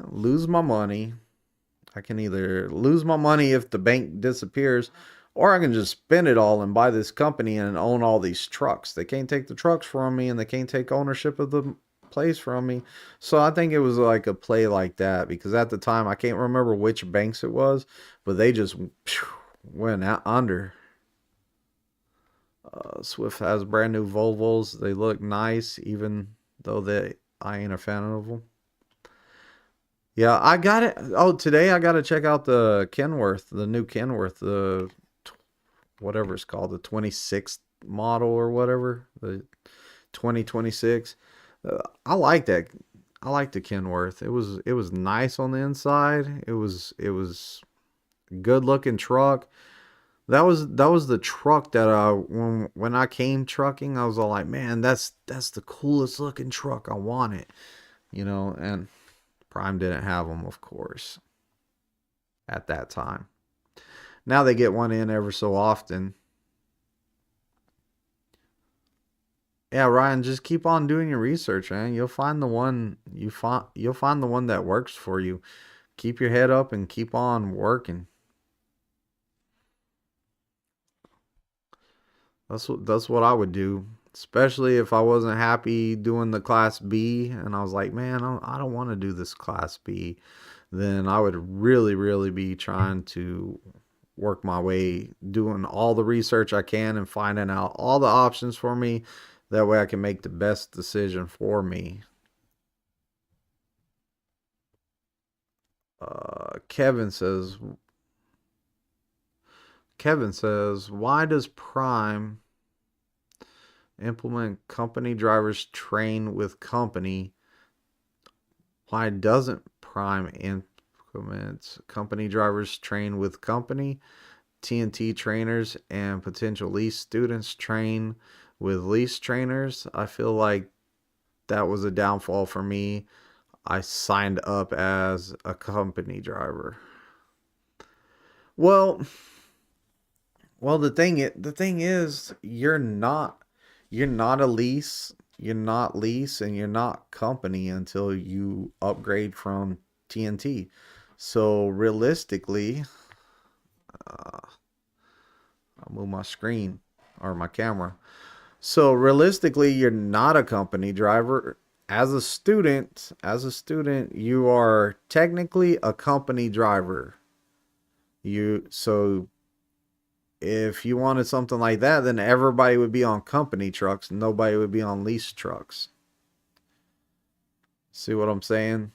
I can either lose my money if the bank disappears, or I can just spend it all and buy this company and own all these trucks. They can't take the trucks from me and they can't take ownership of the place from me. So I think it was like a play like that because at the time I can't remember which banks it was, but they just went out under. Swift has brand new Volvos. They look nice, even though I ain't a fan of them. Yeah, I got it. Oh, today I got to check out the Kenworth, the new Kenworth, the whatever it's called, the 26th model or whatever, the 2026. I like that. I like the Kenworth. It was nice on the inside. It was a good looking truck. That was the truck that when I came trucking, I was all like, man, that's the coolest looking truck. I want it, and Prime didn't have them, of course, at that time. Now they get one in ever so often. Yeah, Ryan, just keep on doing your research, man. You'll find the one that works for you. Keep your head up and keep on working. That's what I would do, especially if I wasn't happy doing the class B and I was like, man, I don't want to do this class B. Then I would really, really be trying to work my way, doing all the research I can and finding out all the options for me. That way I can make the best decision for me. Kevin says, why does Prime implement company drivers train with company? Why doesn't Prime implement company drivers train with company? TNT trainers and potential lease students train with lease trainers. I feel like that was a downfall for me. I signed up as a company driver. Well, the thing is, you're not a lease, you're not lease, and you're not company until you upgrade from TNT. So realistically, I'll move my screen or my camera. So realistically, you're not a company driver. As a student, you are technically a company driver. So if you wanted something like that, then everybody would be on company trucks. Nobody would be on lease trucks. See what I'm saying?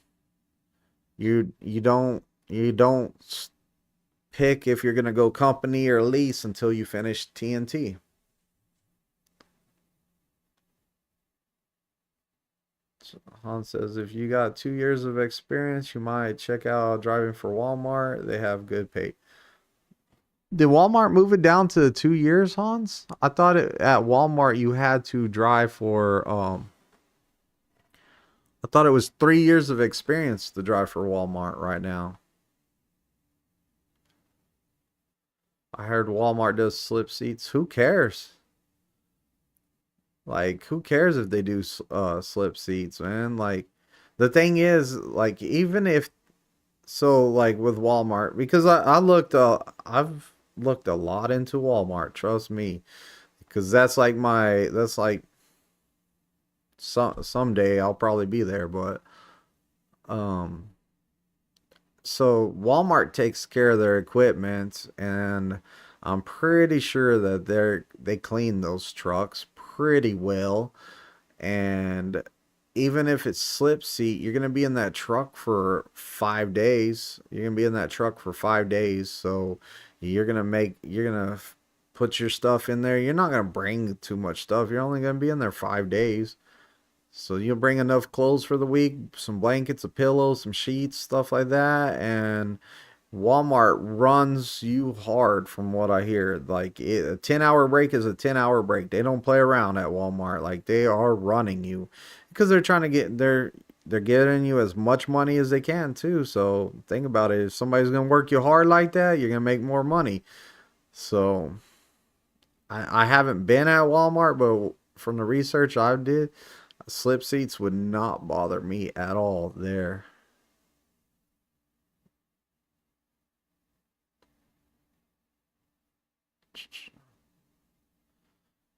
You don't pick if you're gonna go company or lease until you finish TNT. So Han says if you got 2 years of experience, you might check out driving for Walmart. They have good pay. Did Walmart move it down to 2 years, Hans? I thought at Walmart you had to drive for I thought it was 3 years of experience to drive for Walmart right now. I heard Walmart does slip seats. Who cares? Like, who cares if they do slip seats, man? Like, the thing is, like, even if so, like with Walmart, because I've looked a lot into Walmart. Trust me, because that's like someday I'll probably be there, but um so Walmart takes care of their equipment, and I'm pretty sure that they clean those trucks pretty well. And even if it's slip seat, you're gonna be in that truck for 5 days. You're gonna be in that truck for 5 days. So you're gonna put your stuff in there. You're not gonna bring too much stuff. You're only gonna be in there 5 days. So you'll bring enough clothes for the week, some blankets, a pillow, some sheets, stuff like that, and Walmart runs you hard from what I hear. Like a 10-hour break is a 10-hour break. They don't play around at Walmart. Like they are running you because they're trying to get they're getting you as much money as they can too. So think about it. If somebody's gonna work you hard like that, you're gonna make more money. So I haven't been at Walmart, but from the research I did, slip seats would not bother me at all there.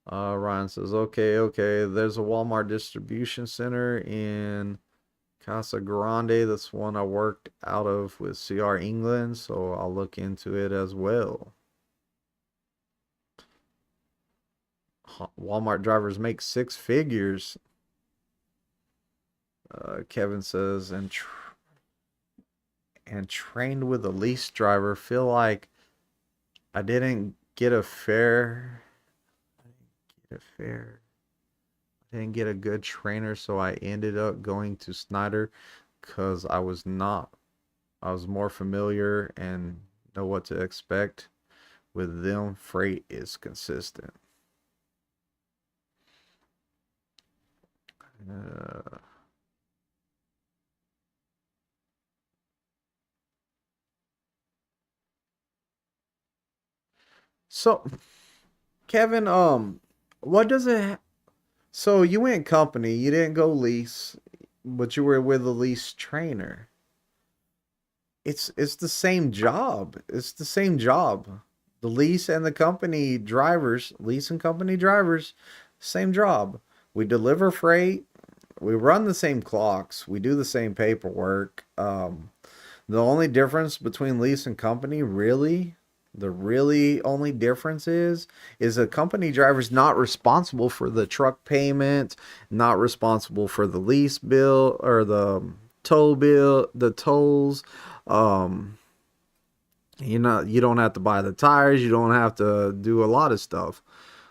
Ryan says, okay, okay. There's a Walmart distribution center in Casa Grande. That's one I worked out of with CR England, so I'll look into it as well. Walmart drivers make six figures. Kevin says, and trained with a lease driver. Feel like I didn't get a fair. Get a fair. Didn't get a good trainer, so I ended up going to Snyder because I was more familiar and know what to expect. With them, freight is consistent. Uh, so, Kevin, what does it? So you went company, you didn't go lease, but you were with a lease trainer. It's the same job. It's the same job. The lease and the company drivers, lease and company drivers, same job. We deliver freight. We run the same clocks. We do the same paperwork. The only difference between lease and company, really, the really only difference is a company driver's not responsible for the truck payment, not responsible for the lease bill or the toll bill, the tolls. Um, you don't have to buy the tires. You don't have to do a lot of stuff.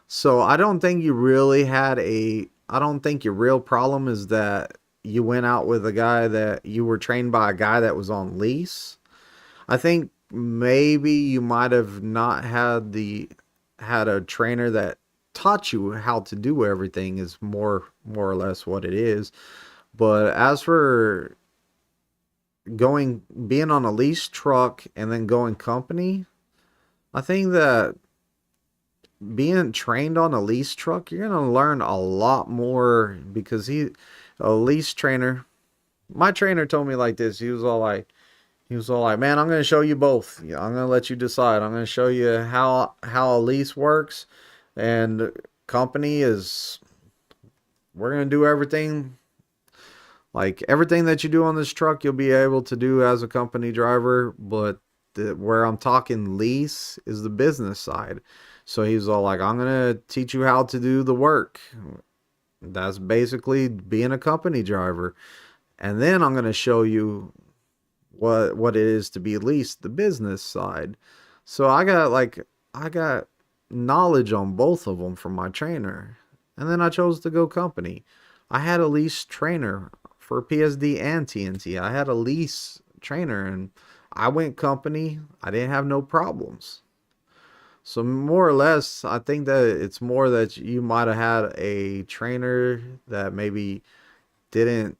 So I don't think you really had a. I don't think your real problem is that you went out with a guy that you were trained by a guy that was on lease. I think maybe you might have not had a trainer that taught you how to do everything is more or less what it is. But as for going being on a lease truck and then going company, I think that being trained on a lease truck, you're gonna learn a lot more because a lease trainer. My trainer told me like this. He was all like, "Man, I'm gonna show you both. Yeah, I'm gonna let you decide. I'm gonna show you how a lease works, and company is. We're gonna do everything like everything that you do on this truck. You'll be able to do as a company driver, but where I'm talking lease is the business side." So he's all like, "I'm gonna teach you how to do the work. That's basically being a company driver, and then I'm gonna show you what it is to be leased, the business side." So I got knowledge on both of them from my trainer. And then I chose to go company. I had a lease trainer for PSD and TNT. I had a lease trainer and I went company. I didn't have no problems. So more or less, I think that it's more that you might have had a trainer that maybe didn't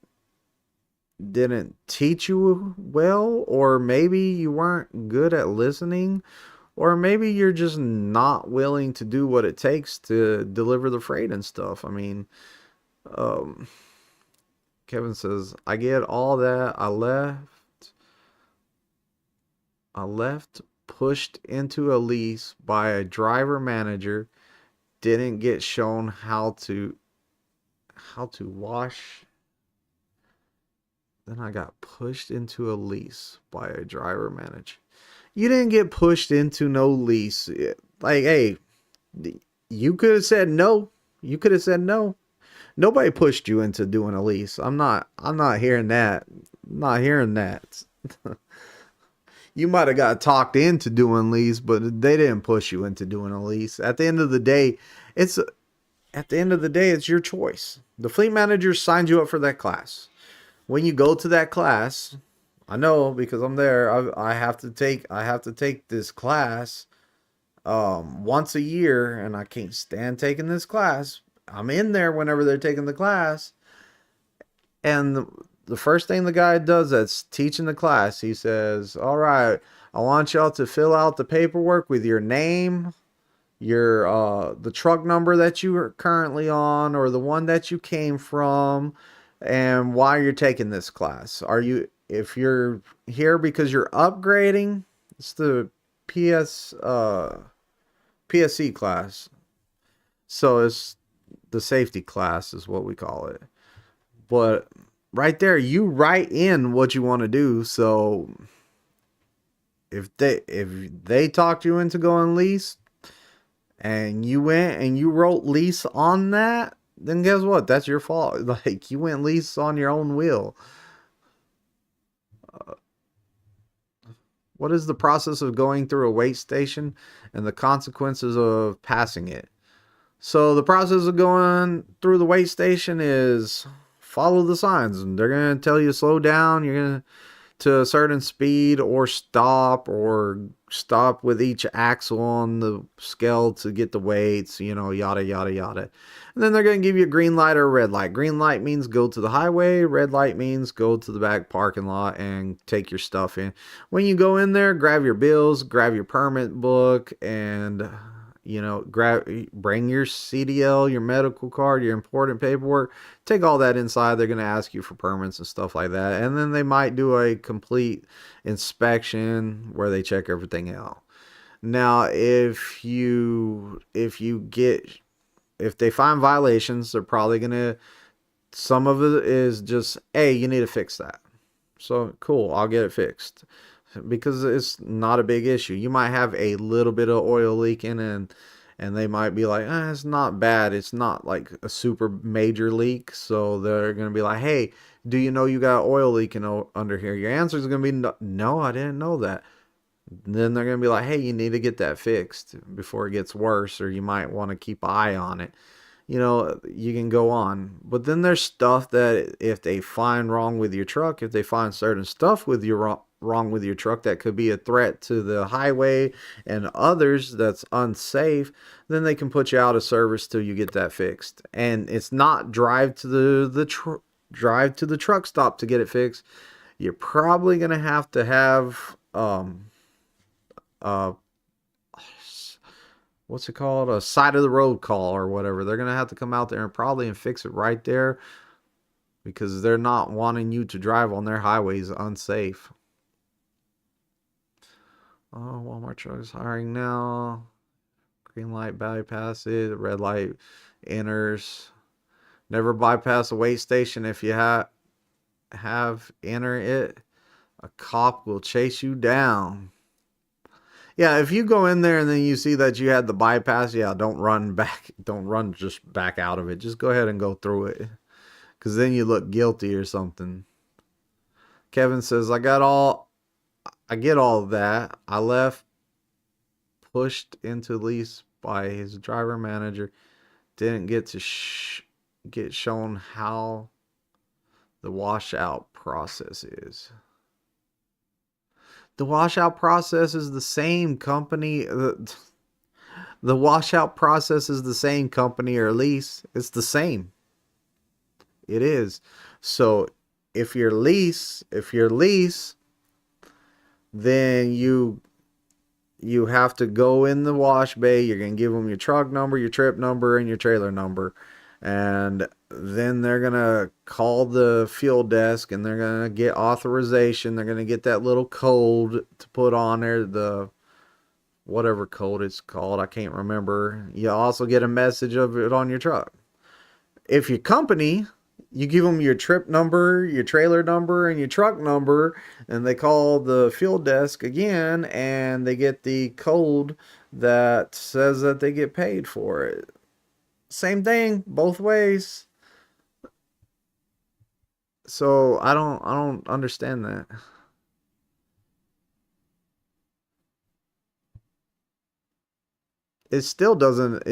didn't teach you well, or maybe you weren't good at listening, or maybe you're just not willing to do what it takes to deliver the freight and stuff. I mean, um, Kevin says, I get all that. I left pushed into a lease by a driver manager, didn't get shown how to wash. Then I got pushed into a lease by a driver manager. You didn't get pushed into no lease. Like, hey, you could have said no. You could have said no. Nobody pushed you into doing a lease. I'm not hearing that. I'm not hearing that. You might have got talked into doing lease, but they didn't push you into doing a lease. At the end of the day, it's it's your choice. The fleet manager signed you up for that class. When you go to that class, I know because I'm there. I have to take this class once a year, and I can't stand taking this class. I'm in there whenever they're taking the class, and the first thing the guy does that's teaching the class, he says, "All right, I want y'all to fill out the paperwork with your name, your the truck number that you are currently on or the one that you came from, and why you're taking this class. Are you if you're here because you're upgrading, it's the PSC class. So it's the safety class is what we call it. But right there, you write in what you want to do. So if they talked you into going lease and you went and you wrote lease on that, then guess what? That's your fault. Like you went lease on your own will. What is the process of going through a wait station and the consequences of passing it? So the process of going through the wait station is follow the signs, and they're gonna tell you slow down. You're gonna to a certain speed or stop with each axle on the scale to get the weights, yada yada yada. And then they're going to give you a green light or a red light. Green light means go to the highway, red light means go to the back parking lot and take your stuff in. When you go in there, grab your bills, grab your permit book, and bring your CDL, your medical card, your important paperwork. Take all that inside. They're going to ask you for permits and stuff like that. And then they might do a complete inspection where they check everything out. Now, if they find violations, they're probably going to, some of it is just, hey, you need to fix that. So cool, I'll get it fixed. Because it's not a big issue. You might have a little bit of oil leaking and they might be like, it's not bad. It's not like a super major leak. So they're going to be like, hey, do you know you got oil leaking under here? Your answer is going to be, no, I didn't know that. And then they're going to be like, hey, you need to get that fixed before it gets worse, or you might want to keep an eye on it. You can go on. But then there's stuff that if they find wrong with your truck, if they find certain stuff with your wrong with your truck that could be a threat to the highway and others that's unsafe, then they can put you out of service till you get that fixed. And it's not drive to the truck stop to get it fixed. You're probably gonna have to have what's it called, a side of the road call or whatever. They're gonna have to come out there and fix it right there, because they're not wanting you to drive on their highways unsafe. Oh, Walmart trucks hiring now. Green light bypass it. Red light enters. Never bypass a wait station if you have enter it. A cop will chase you down. Yeah, if you go in there and then you see that you had the bypass, yeah, don't run back. Don't run just back out of it. Just go ahead and go through it, because then you look guilty or something. Kevin says, I get all of that. I left pushed into lease by his driver manager. Didn't get to get shown how the washout process is. The washout process is the same company. The washout process is the same company or lease. It's the same. It is. So if you're lease, then you have to go in the wash bay. You're going to give them your truck number, your trip number, and your trailer number. And then they're going to call the field desk and they're going to get authorization. They're going to get that little code to put on there, the whatever code it's called. I can't remember. You also get a message of it on your truck. If your company, you give them your trip number, your trailer number, and your truck number, and they call the field desk again, and they get the code that says that they get paid for it. Same thing, both ways. So I don't understand that. It still doesn't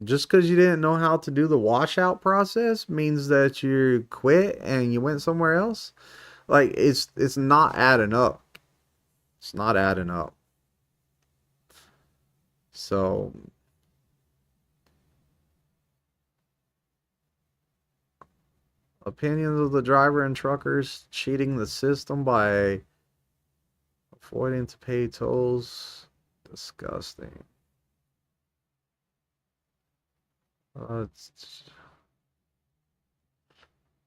just because you didn't know how to do the washout process means that you quit and you went somewhere else. Like it's not adding up. It's not adding up. So opinions of the driver and truckers cheating the system by avoiding to pay tolls. Disgusting. It's,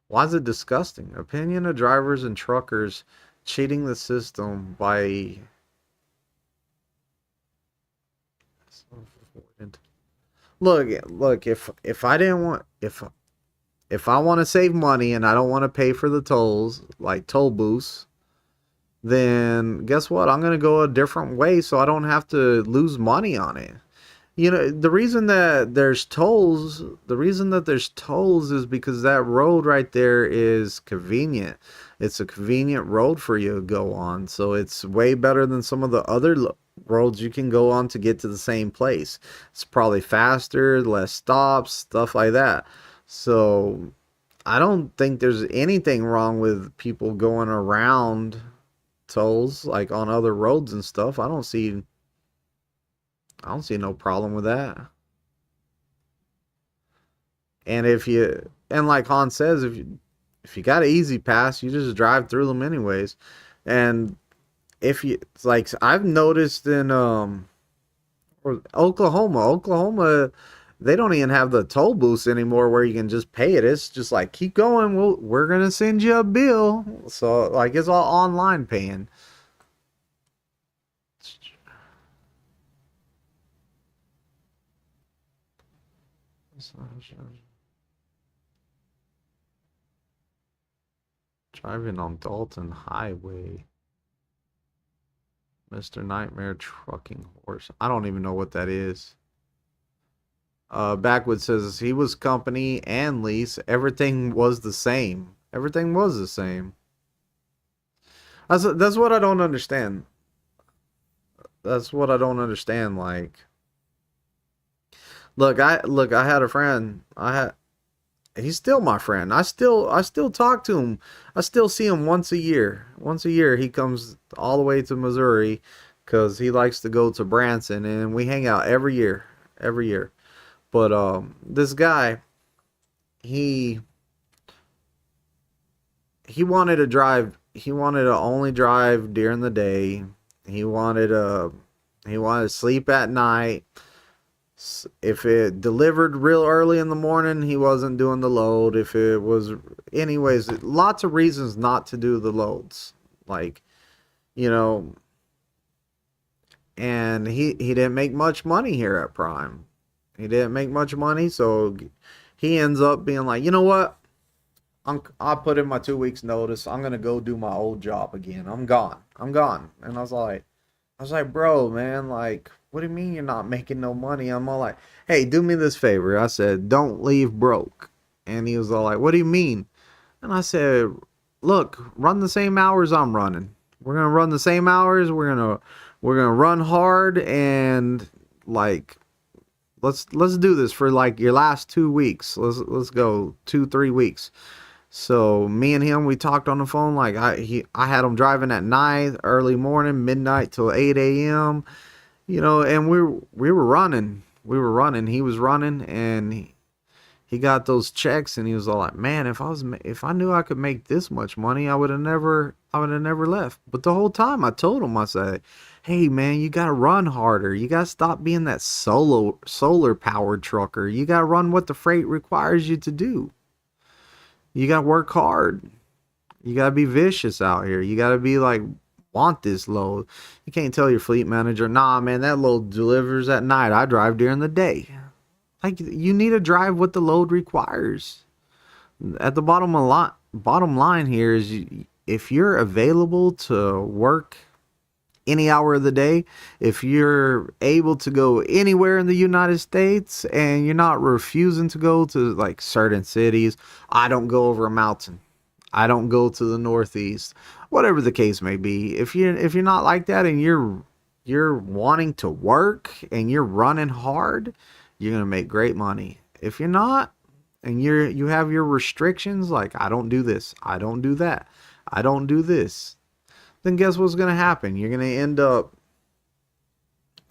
why is it disgusting? Opinion of drivers and truckers cheating the system by look. If I didn't want if I want to save money and I don't want to pay for the tolls like toll booths, then guess what? I'm gonna go a different way so I don't have to lose money on it. The reason that there's tolls is because that road right there is convenient. It's a convenient road for you to go on. So it's way better than some of the other roads you can go on to get to the same place. It's probably faster, less stops, stuff like that. So I don't think there's anything wrong with people going around tolls like on other roads and stuff. I don't see no problem with that. And like Han says, if you got an easy pass, you just drive through them anyways. And if you it's like I've noticed in Oklahoma, they don't even have the toll booths anymore where you can just pay it. It's just like keep going. We're gonna send you a bill. So like it's all online paying. Driving on Dalton Highway. Mr. Nightmare Trucking Horse. I don't even know what that is. Backwood says he was company and lease. Everything was the same. Everything was the same. That's what I don't understand. That's what I don't understand. Like, I had a friend. He's still my friend. I still talk to him. I still see him once a year. Once a year he comes all the way to Missouri cuz he likes to go to Branson and we hang out every year. Every year. But this guy, he he wanted to only drive during the day. He wanted to sleep at night. If it delivered real early in the morning, he wasn't doing the load. If it was, anyways, lots of reasons not to do the loads. Like, you know, and he didn't make much money here at Prime. He didn't make much money, so he ends up being like, you know what? I'll put in my 2 weeks notice. I'm gonna go do my old job again. I'm gone. I'm gone. And I was like, bro, man, like, what do you mean you're not making no money? I'm all like, hey, do me this favor. I said, don't leave broke. And he was all like, what do you mean? And I said, look, run the same hours I'm running. We're gonna run the same hours. We're gonna run hard and like let's do this for like your last 2 weeks. Let's go 2-3 weeks. So me and him, we talked on the phone. Like I had him driving at night, early morning, midnight till 8 a.m. And we were running. He was running, and he got those checks, and he was all like, "Man, if I knew I could make this much money, I would have never left." But the whole time, I told him, I said, "Hey, man, you gotta run harder. You gotta stop being that solar powered trucker. You gotta run what the freight requires you to do. You gotta work hard. You gotta be vicious out here. You gotta be like, want this load. You can't tell your fleet manager, nah, man, that load delivers at night. I drive during the day." Like, you need to drive what the load requires. At the bottom line here is if you're available to work any hour of the day, if you're able to go anywhere in the United States and you're not refusing to go to like certain cities, I don't go over a mountain. I don't go to the Northeast. Whatever the case may be. If you're not like that and you're wanting to work and you're running hard, you're going to make great money. If you're not and you have your restrictions like I don't do this, I don't do that, I don't do this, then guess what's going to happen? You're going to end up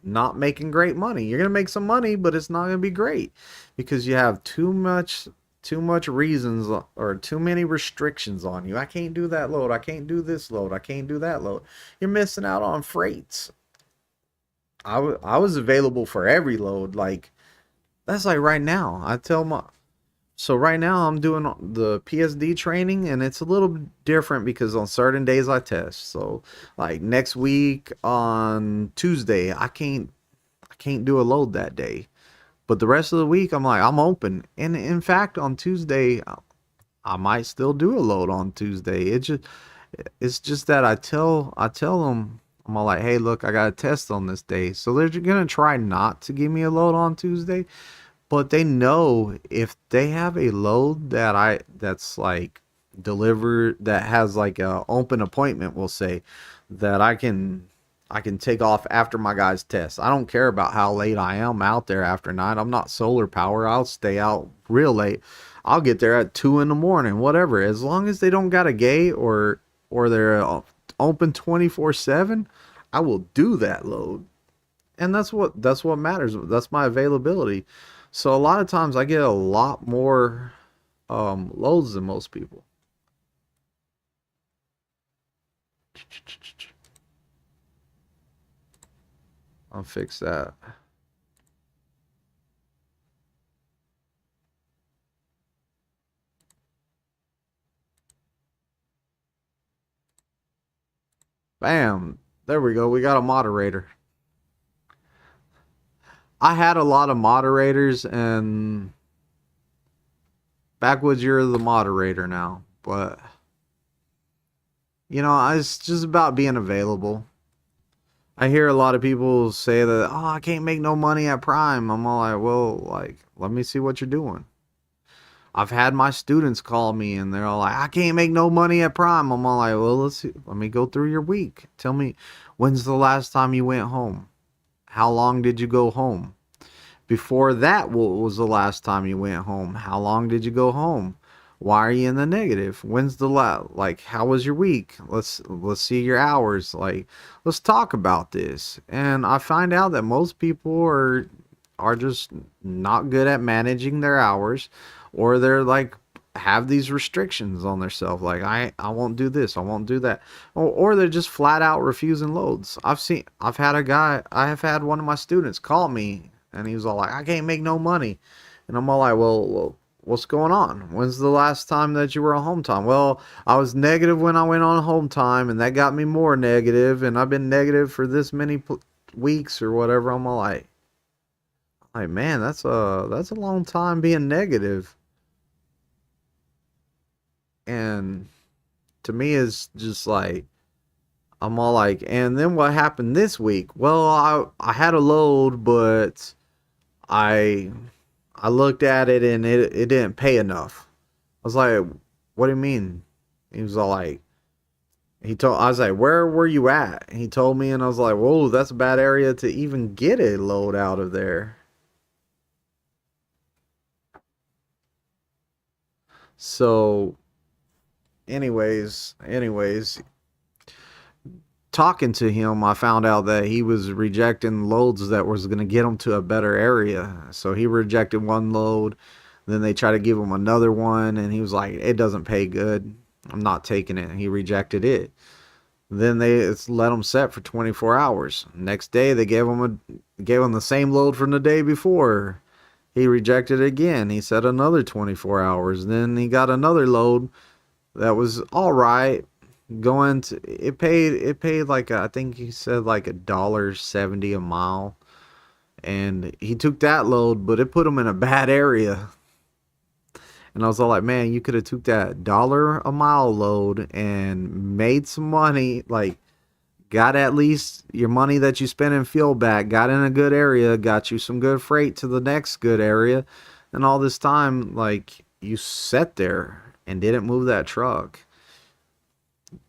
not making great money. You're going to make some money, but it's not going to be great because you have too much reasons or too many restrictions on you. I can't do that load. I can't do this load. I can't do that load. You're missing out on freights. I was available for every load. Like, that's like right now. So right now I'm doing the PSD training and it's a little different because on certain days I test. So like next week on Tuesday, I can't do a load that day. But the rest of the week I'm like, I'm open. And in fact, on Tuesday, I might still do a load on Tuesday. It's just that I tell them, I'm all like, hey, look, I got a test on this day. So they're going to try not to give me a load on Tuesday. But they know if they have a load that's like delivered, that has like a open appointment, we'll say, that I can take off after my guy's test. I don't care about how late I am out there after 9. I'm not solar power. I'll stay out real late. I'll get there at 2 in the morning, whatever. As long as they don't got a gate or they're open 24/7, I will do that load. And that's what matters. That's my availability. So a lot of times I get a lot more loads than most people. I'll fix that. Bam. There we go. We got a moderator. I had a lot of moderators, and Backwoods, you're the moderator now. But, it's just about being available. I hear a lot of people say that, oh, I can't make no money at Prime. I'm all like, well, like, let me see what you're doing. I've had my students call me and they're all like, I can't make no money at Prime. I'm all like, well, let's see. Let me go through your week. Tell me, when's the last time you went home? How long did you go home? Before that, what was the last time you went home? How long did you go home? Why are you in the negative? When's the like, how was your week? Let's see your hours. Like, let's talk about this. And I find out that most people are just not good at managing their hours, or they're like have these restrictions on themselves. Like, I won't do this, I won't do that. Or they're just flat out refusing loads. I have had one of my students call me and he was all like, I can't make no money. And I'm all like, well, what's going on? When's the last time that you were on home time? Well, I was negative when I went on home time, and that got me more negative, and I've been negative for this many weeks or whatever. I'm all like, man, that's a long time being negative. And to me, it's just like, I'm all like, and then what happened this week? Well, I had a load, but I looked at it and it didn't pay enough. I was like, what do you mean? He was all like, I was like, where were you at? And he told me, and I was like, whoa, that's a bad area to even get a load out of there. So, anyways, talking to him, I found out that he was rejecting loads that was going to get him to a better area. So he rejected one load, then they tried to give him another one, and he was like, it doesn't pay good, I'm not taking it. He rejected it. Then they let him set for 24 hours. Next day they gave him the same load from the day before. He rejected it again. He set another 24 hours. Then he got another load that was all right. It paid like I think he said like $1.70 a mile, and he took that load, but it put him in a bad area. And I was all like, man, you could have took that dollar a mile load and made some money, like got at least your money that you spent in fuel back, got in a good area, got you some good freight to the next good area, and all this time, like, you sat there and didn't move that truck.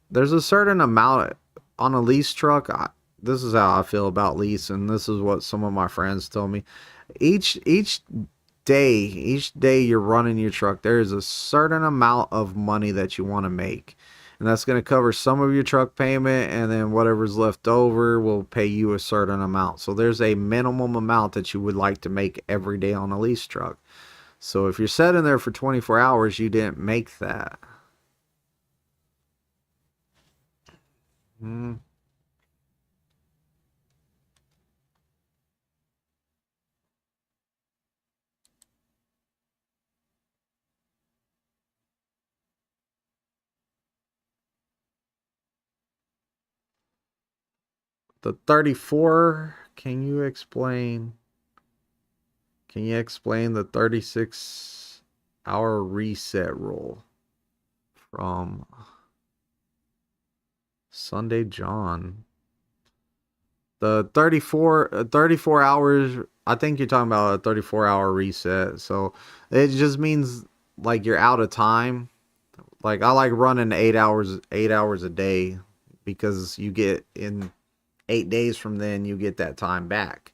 There's a certain amount on a lease truck. This is how I feel about lease, and this is what some of my friends told me. Each day you're running your truck, there is a certain amount of money that you want to make, and that's going to cover some of your truck payment, and then whatever's left over will pay you a certain amount. So there's a minimum amount that you would like to make every day on a lease truck. So if you're sitting there for 24 hours, you didn't make that. Hmm. The 34, can you explain the 36-hour reset rule from Sunday John? The 34 hours, I think you're talking about a 34-hour reset. So it just means like you're out of time. Like I like running 8 hours a day because you get in 8 days from then you get that time back.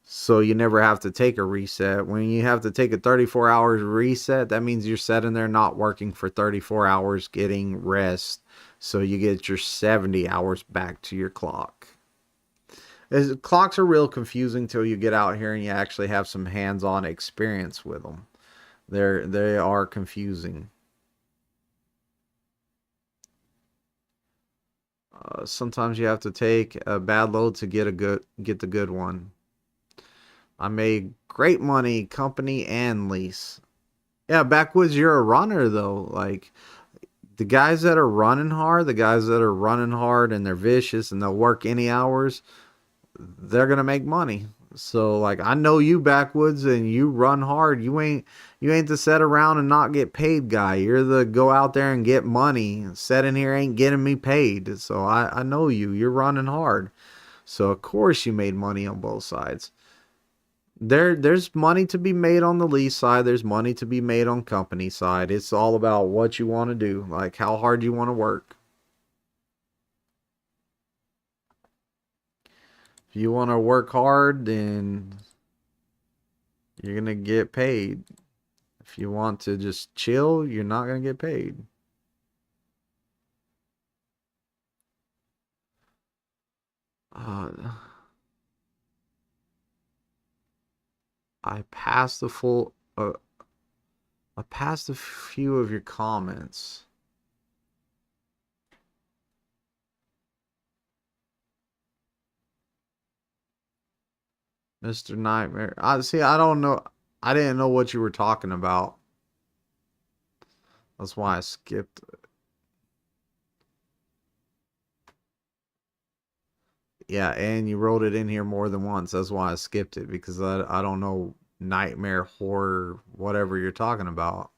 So you never have to take a reset. When you have to take a 34 hours reset, that means you're sitting there not working for 34 hours, getting rest. So you get your 70 hours back to your clock. Clocks are real confusing till you get out here and you actually have some hands-on experience with them. They are confusing. Sometimes you have to take a bad load to get the good one. I made great money, company and lease. Yeah, backwoods, you're a runner though. Like the guys that are running hard, and they're vicious and they'll work any hours, they're gonna make money. So like I know you backwoods and you run hard. You ain't the sit around and not get paid guy. You're the go out there and get money. Sit in here ain't getting me paid. So I know you. You're running hard. So of course you made money on both sides. There's money to be made on the lease side. There's money to be made on company side. It's all about what you want to do, like how hard you want to work. If you want to work hard, then you're gonna get paid. If you want to just chill, you're not gonna get paid. Uh, I passed the full. I passed a few of your comments, Mr. Nightmare. I see. I don't know. I didn't know what you were talking about. That's why I skipped. Yeah, and you wrote it in here more than once. That's why I skipped it because I don't know nightmare horror whatever you're talking about.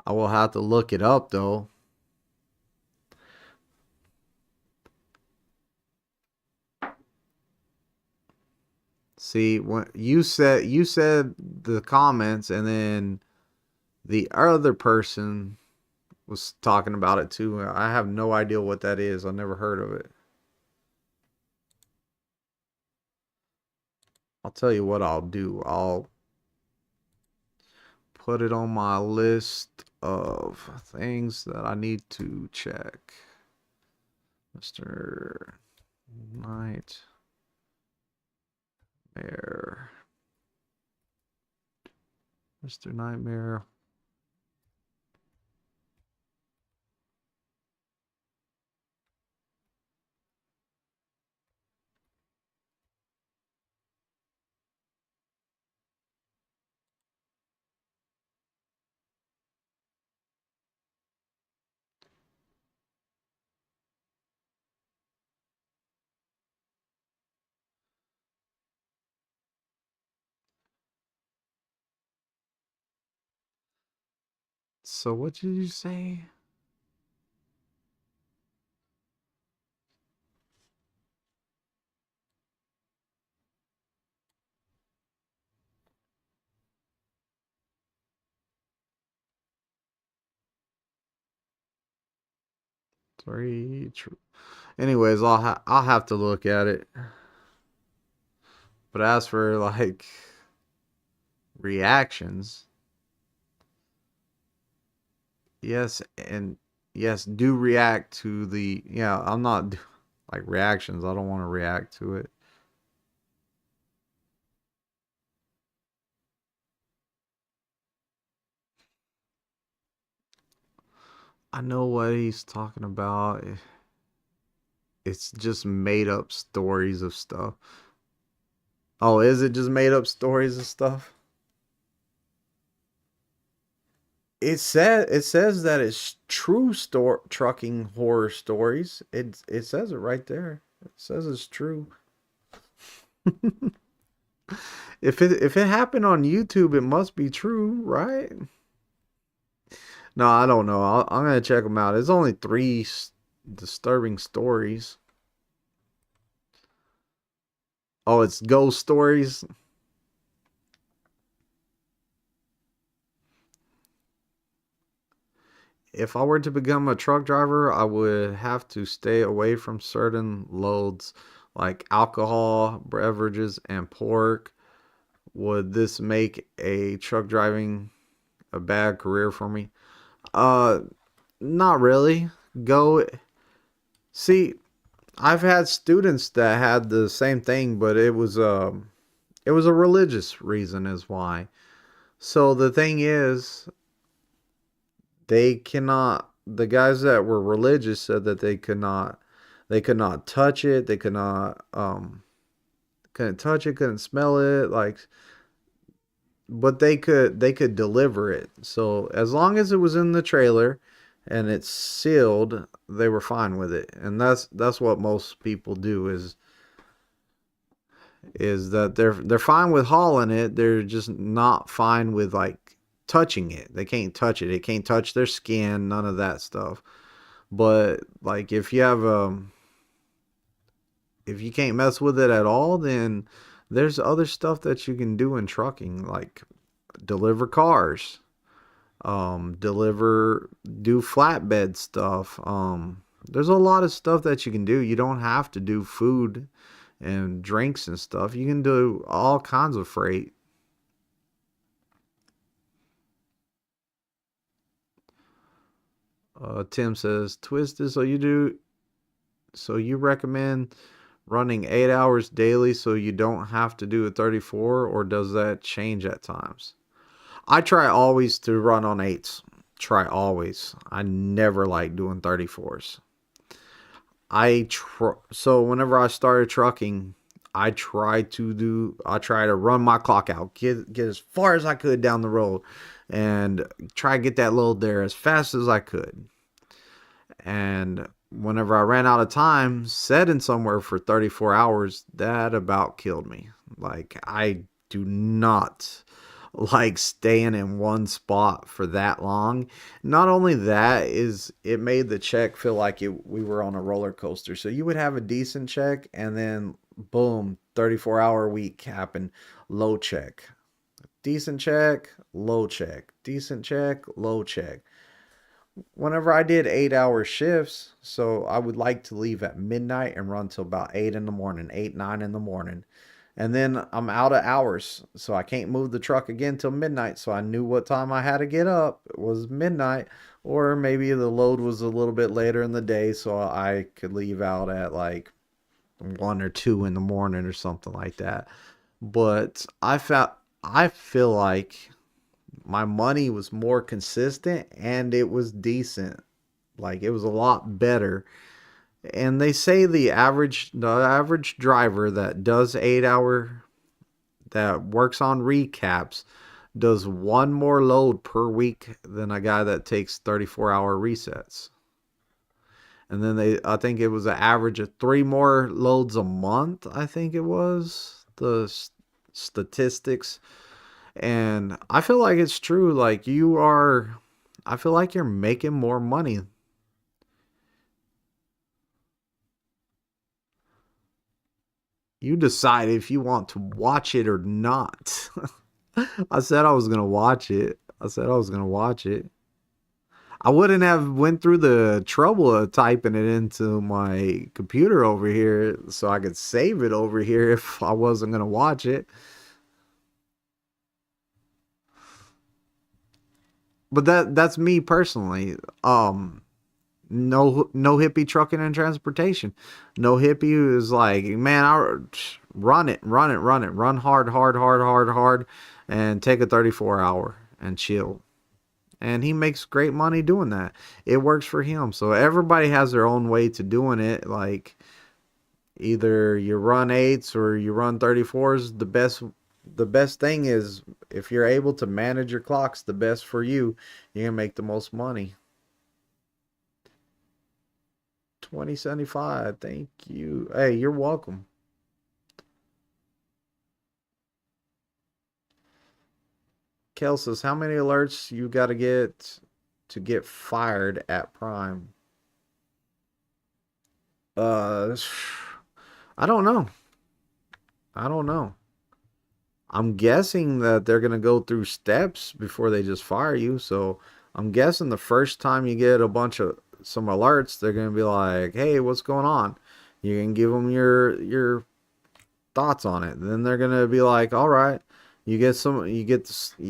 I will have to look it up though. See, when you said the comments and then the other person was talking about it too. I have no idea what that is. I never heard of it. I'll tell you what I'll do. I'll put it on my list of things that I need to check. Mr. Nightmare. Mr. Nightmare. So what did you say? Three. Anyways, I'll have to look at it. But as for like reactions, yes, and yes, do react to the, yeah, I'm not like reactions. I don't want to react to it. I know what he's talking about. It's just made up stories of stuff. Oh, is it just made up stories of stuff? It says that it's true trucking horror stories. It says it right there. It says it's true. If it happened on YouTube, it must be true, right? No, I don't know. I'm gonna check them out. It's only three disturbing stories. Oh, it's ghost stories. If I were to become a truck driver, I would have to stay away from certain loads like alcohol, beverages, and pork. Would this make a truck driving a bad career for me? Uh, Not really. Go see. I've had students that had the same thing, but it was a religious reason is why. So the thing is, they cannot. The guys that were religious said that they could not touch it. They could not couldn't touch it, couldn't smell it. Like, but they could deliver it. So as long as it was in the trailer and it's sealed, they were fine with it. And that's what most people do is that they're fine with hauling it. They're just not fine with like touching it. They can't touch it. It can't touch their skin, none of that stuff. But like if you can't mess with it at all, then there's other stuff that you can do in trucking, like deliver cars, deliver do flatbed stuff. There's a lot of stuff that you can do. You don't have to do food and drinks and stuff. You can do all kinds of freight. Tim says, Twisted, so you recommend running 8 hours daily so you don't have to do a 34, or does that change at times? I try always to run on eights. Try always. I never like doing 34s. So whenever I started trucking, I try to run my clock out, get as far as I could down the road, and try to get that load there as fast as I could. And whenever I ran out of time, setting somewhere for 34 hours, that about killed me. Like, I do not like staying in one spot for that long. Not only that, is it made the check feel like we were on a roller coaster. So you would have a decent check and then boom, 34-hour week happened, low check. Decent check, low check. Decent check, low check. Whenever I did 8 hour shifts, so I would like to leave at midnight and run till about 8 in the morning, 8, 9 in the morning. And then I'm out of hours, so I can't move the truck again till midnight. So I knew what time I had to get up. It was midnight, or maybe the load was a little bit later in the day, so I could leave out at like 1 or 2 in the morning or something like that. But I feel like my money was more consistent and it was decent. Like, it was a lot better. And they say the average driver that does 8 hour, that works on recaps, does one more load per week than a guy that takes 34-hour resets. And then I think it was an average of three more loads a month. I think it was the statistics. And I feel like it's true. Like, I feel like you're making more money. You decide if you want to watch it or not. I said I was gonna watch it. I said I was gonna watch it. I wouldn't have went through the trouble of typing it into my computer over here so I could save it over here if I wasn't gonna watch it. But that's me personally. No hippie trucking and transportation. No hippie is like, man, I run it, run it, run it, run hard, hard, hard, hard, hard, and take a 34 hour and chill. And he makes great money doing that. It works for him. So everybody has their own way to doing it. Like either you run eights or you run 34s. The best thing is if you're able to manage your clocks the best for you, you're gonna make the most money. 2075. Thank you. Hey, you're welcome. Kel says, how many alerts you got to get fired at Prime? Uh, I don't know. I don't know. I'm guessing that they're gonna go through steps before they just fire you. So I'm guessing the first time you get a bunch of some alerts, they're gonna be like, "Hey, what's going on?" You can give them your thoughts on it. Then they're gonna be like, "All right." You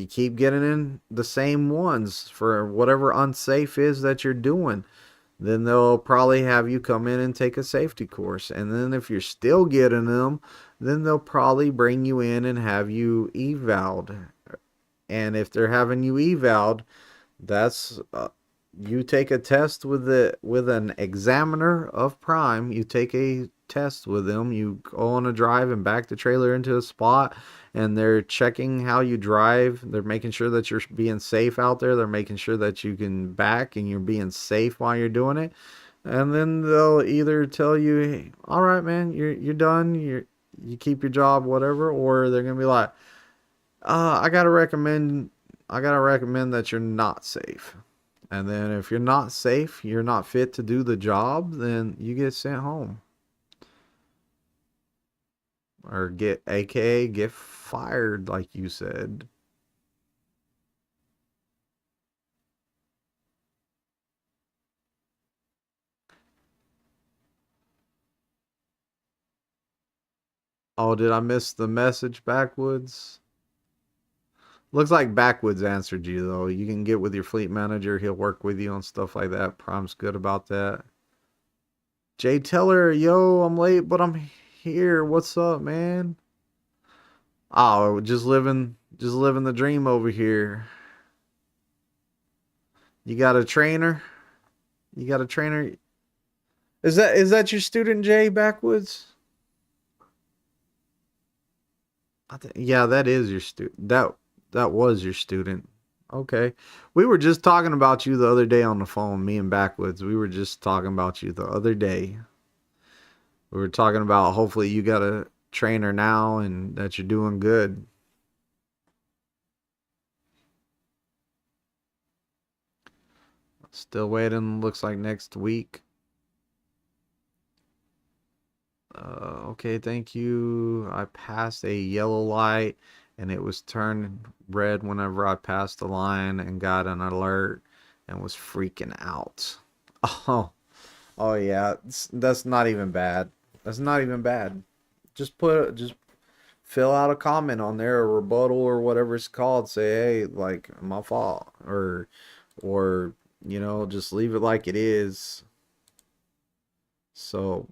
keep getting in the same ones for whatever unsafe is that you're doing. Then they'll probably have you come in and take a safety course. And then if you're still getting them, then they'll probably bring you in and have you evaled. And if they're having you evaled, that's you take a test with an examiner of Prime. You take a test with them. You go on a drive and back the trailer into a spot, and they're checking how you drive. They're making sure that you're being safe out there. They're making sure that you can back and you're being safe while you're doing it. And then they'll either tell you, hey, "All right, man, you're done. You keep your job, whatever," or they're gonna be like, I gotta recommend that you're not safe." And then if you're not safe, you're not fit to do the job, then you get sent home. Or get fired, like you said. Oh, did I miss the message, Backwoods? Looks like Backwoods answered you, though. You can get with your fleet manager. He'll work with you on stuff like that. Prime's good about that. Jay Teller, yo, I'm late, but I'm here. What's up, man? Oh, just living the dream over here. You got a trainer? You got a trainer? Is that your student, Jay Backwoods? Yeah, that is your student. That was your student. Okay. We were just talking about you the other day on the phone, me and Backwoods. We were just talking about you the other day. We were talking about hopefully you got a trainer now and that you're doing good. Still waiting. Looks like next week. Okay, thank you. I passed a yellow light and it was turned red whenever I passed the line and got an alert and was freaking out. Oh, oh yeah, that's not even bad. That's not even bad. Just fill out a comment on there, a rebuttal or whatever it's called. Say, hey, like my fault, or just leave it like it is. So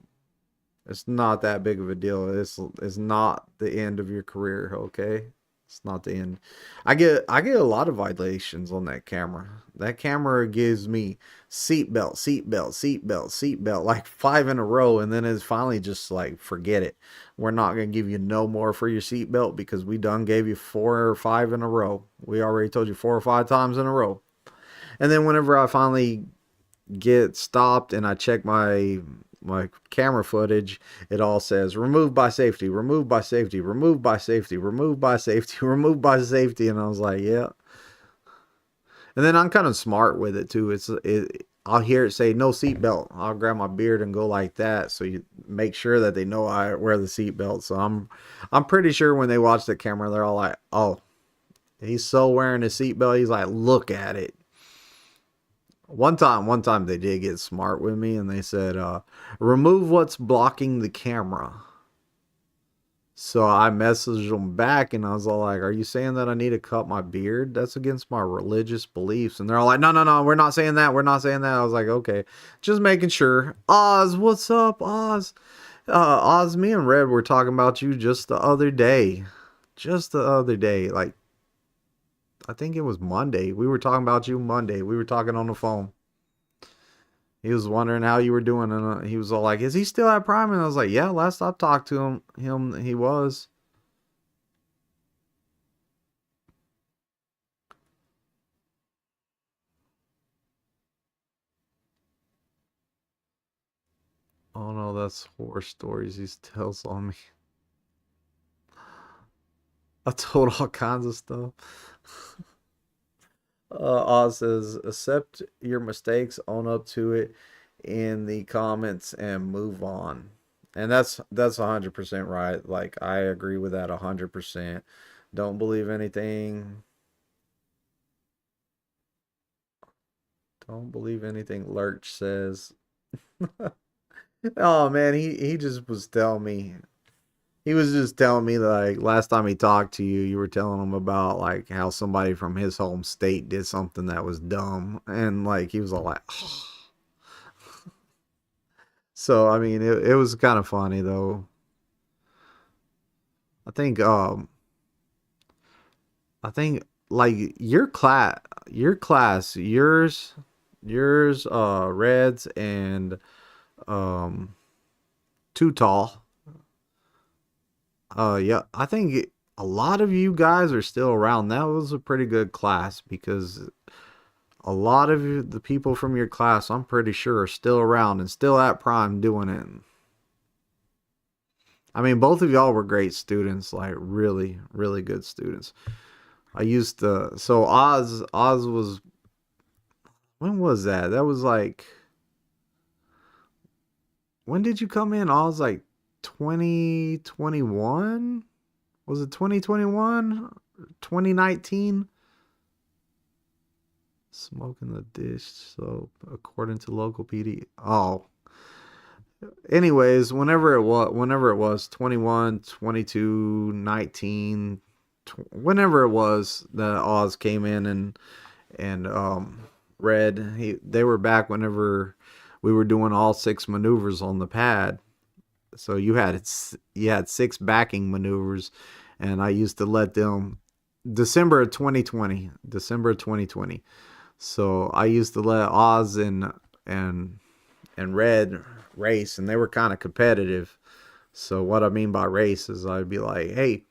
it's not that big of a deal. It's not the end of your career, okay? It's not the end. I get a lot of violations on that camera. That camera gives me seatbelt, seatbelt, seatbelt, seatbelt, like 5 in a row, and then it's finally just like forget it. We're not gonna give you no more for your seatbelt because we done gave you 4 or 5 in a row. We already told you 4 or 5 times in a row. And then whenever I finally get stopped and I check my camera footage, it all says removed by safety, removed by safety, removed by safety, removed by safety, removed by safety, and I was like, yeah. And then I'm kind of smart with it too. I'll hear it say no seatbelt. I'll grab my beard and go like that, so you make sure that they know I wear the seatbelt. So I'm pretty sure when they watch the camera, they're all like, "Oh, he's so wearing a seatbelt." He's like, "Look at it." One time they did get smart with me, and they said, "Remove what's blocking the camera." So I messaged them back, and I was all like, "Are you saying that I need to cut my beard? That's against my religious beliefs." And they're all like, "No, no, no, we're not saying that. We're not saying that." I was like, "Okay, just making sure." Oz, what's up, Oz? Oz, me and Red were talking about you just the other day. Just the other day, like I think it was Monday. We were talking about you Monday. We were talking on the phone. He was wondering how you were doing, and he was all like, "Is he still at Prime?" And I was like, "Yeah, last I talked to him he was." Oh no, that's horror stories he tells on me. I told all kinds of stuff. Oz says, "Accept your mistakes, own up to it in the comments, and move on." And that's 100% right. Like I agree with that 100%. Don't believe anything. Don't believe anything Lurch says. Oh man, he just was telling me. He was just telling me like last time he talked to you, you were telling him about like how somebody from his home state did something that was dumb, and like he was all like, oh. So I mean, it was kind of funny though. I think I think like yours Reds and um Too Tall. Yeah, I think a lot of you guys are still around. That was a pretty good class because a lot of the people from your class, I'm pretty sure, are still around and still at Prime doing it. I mean, both of y'all were great students, like really, really good students. I used to, so Oz was, when was that? That was like, when did you come in? Oz, like 2021? Was it 2021? 2019? Smoking the dish soap, according to local PD. Oh, anyways, whenever it was 21, 22, 19, whenever it was that Oz came in and Red, they were back whenever we were doing all six maneuvers on the pad. So you had six backing maneuvers, and I used to let them December of 2020. So I used to let Oz and and Red race, and they were kind of competitive. So what I mean by race is I'd be like, "Hey,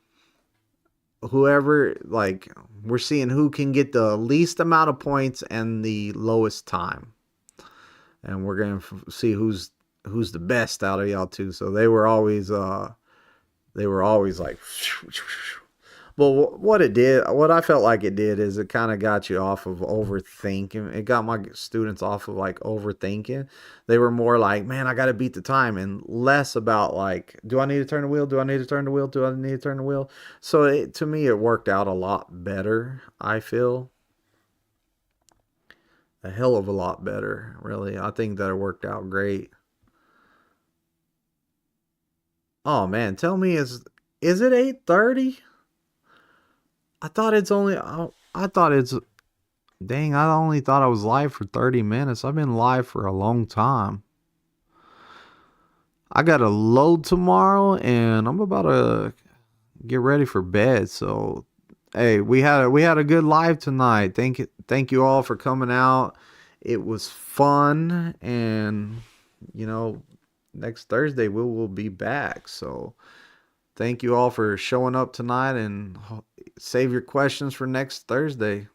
whoever, like, we're seeing who can get the least amount of points and the lowest time, and we're gonna see who's the best out of y'all two." So they were always like, well, what I felt like it did is it kind of got you off of overthinking. It got my students off of like overthinking. They were more like, "Man, I got to beat the time," and less about like, "Do I need to turn the wheel? Do I need to turn the wheel? Do I need to turn the wheel?" So to me, it worked out a lot better. I feel a hell of a lot better, really. I think that it worked out great. Oh man, tell me, is it 8:30? I thought it's only. I thought it's. Dang, I only thought I was live for 30 minutes. I've been live for a long time. I got to load tomorrow and I'm about to get ready for bed. So, hey, we had a good live tonight. Thank you all for coming out. It was fun, and you know, next Thursday we will be back. So, thank you all for showing up tonight, and save your questions for next Thursday.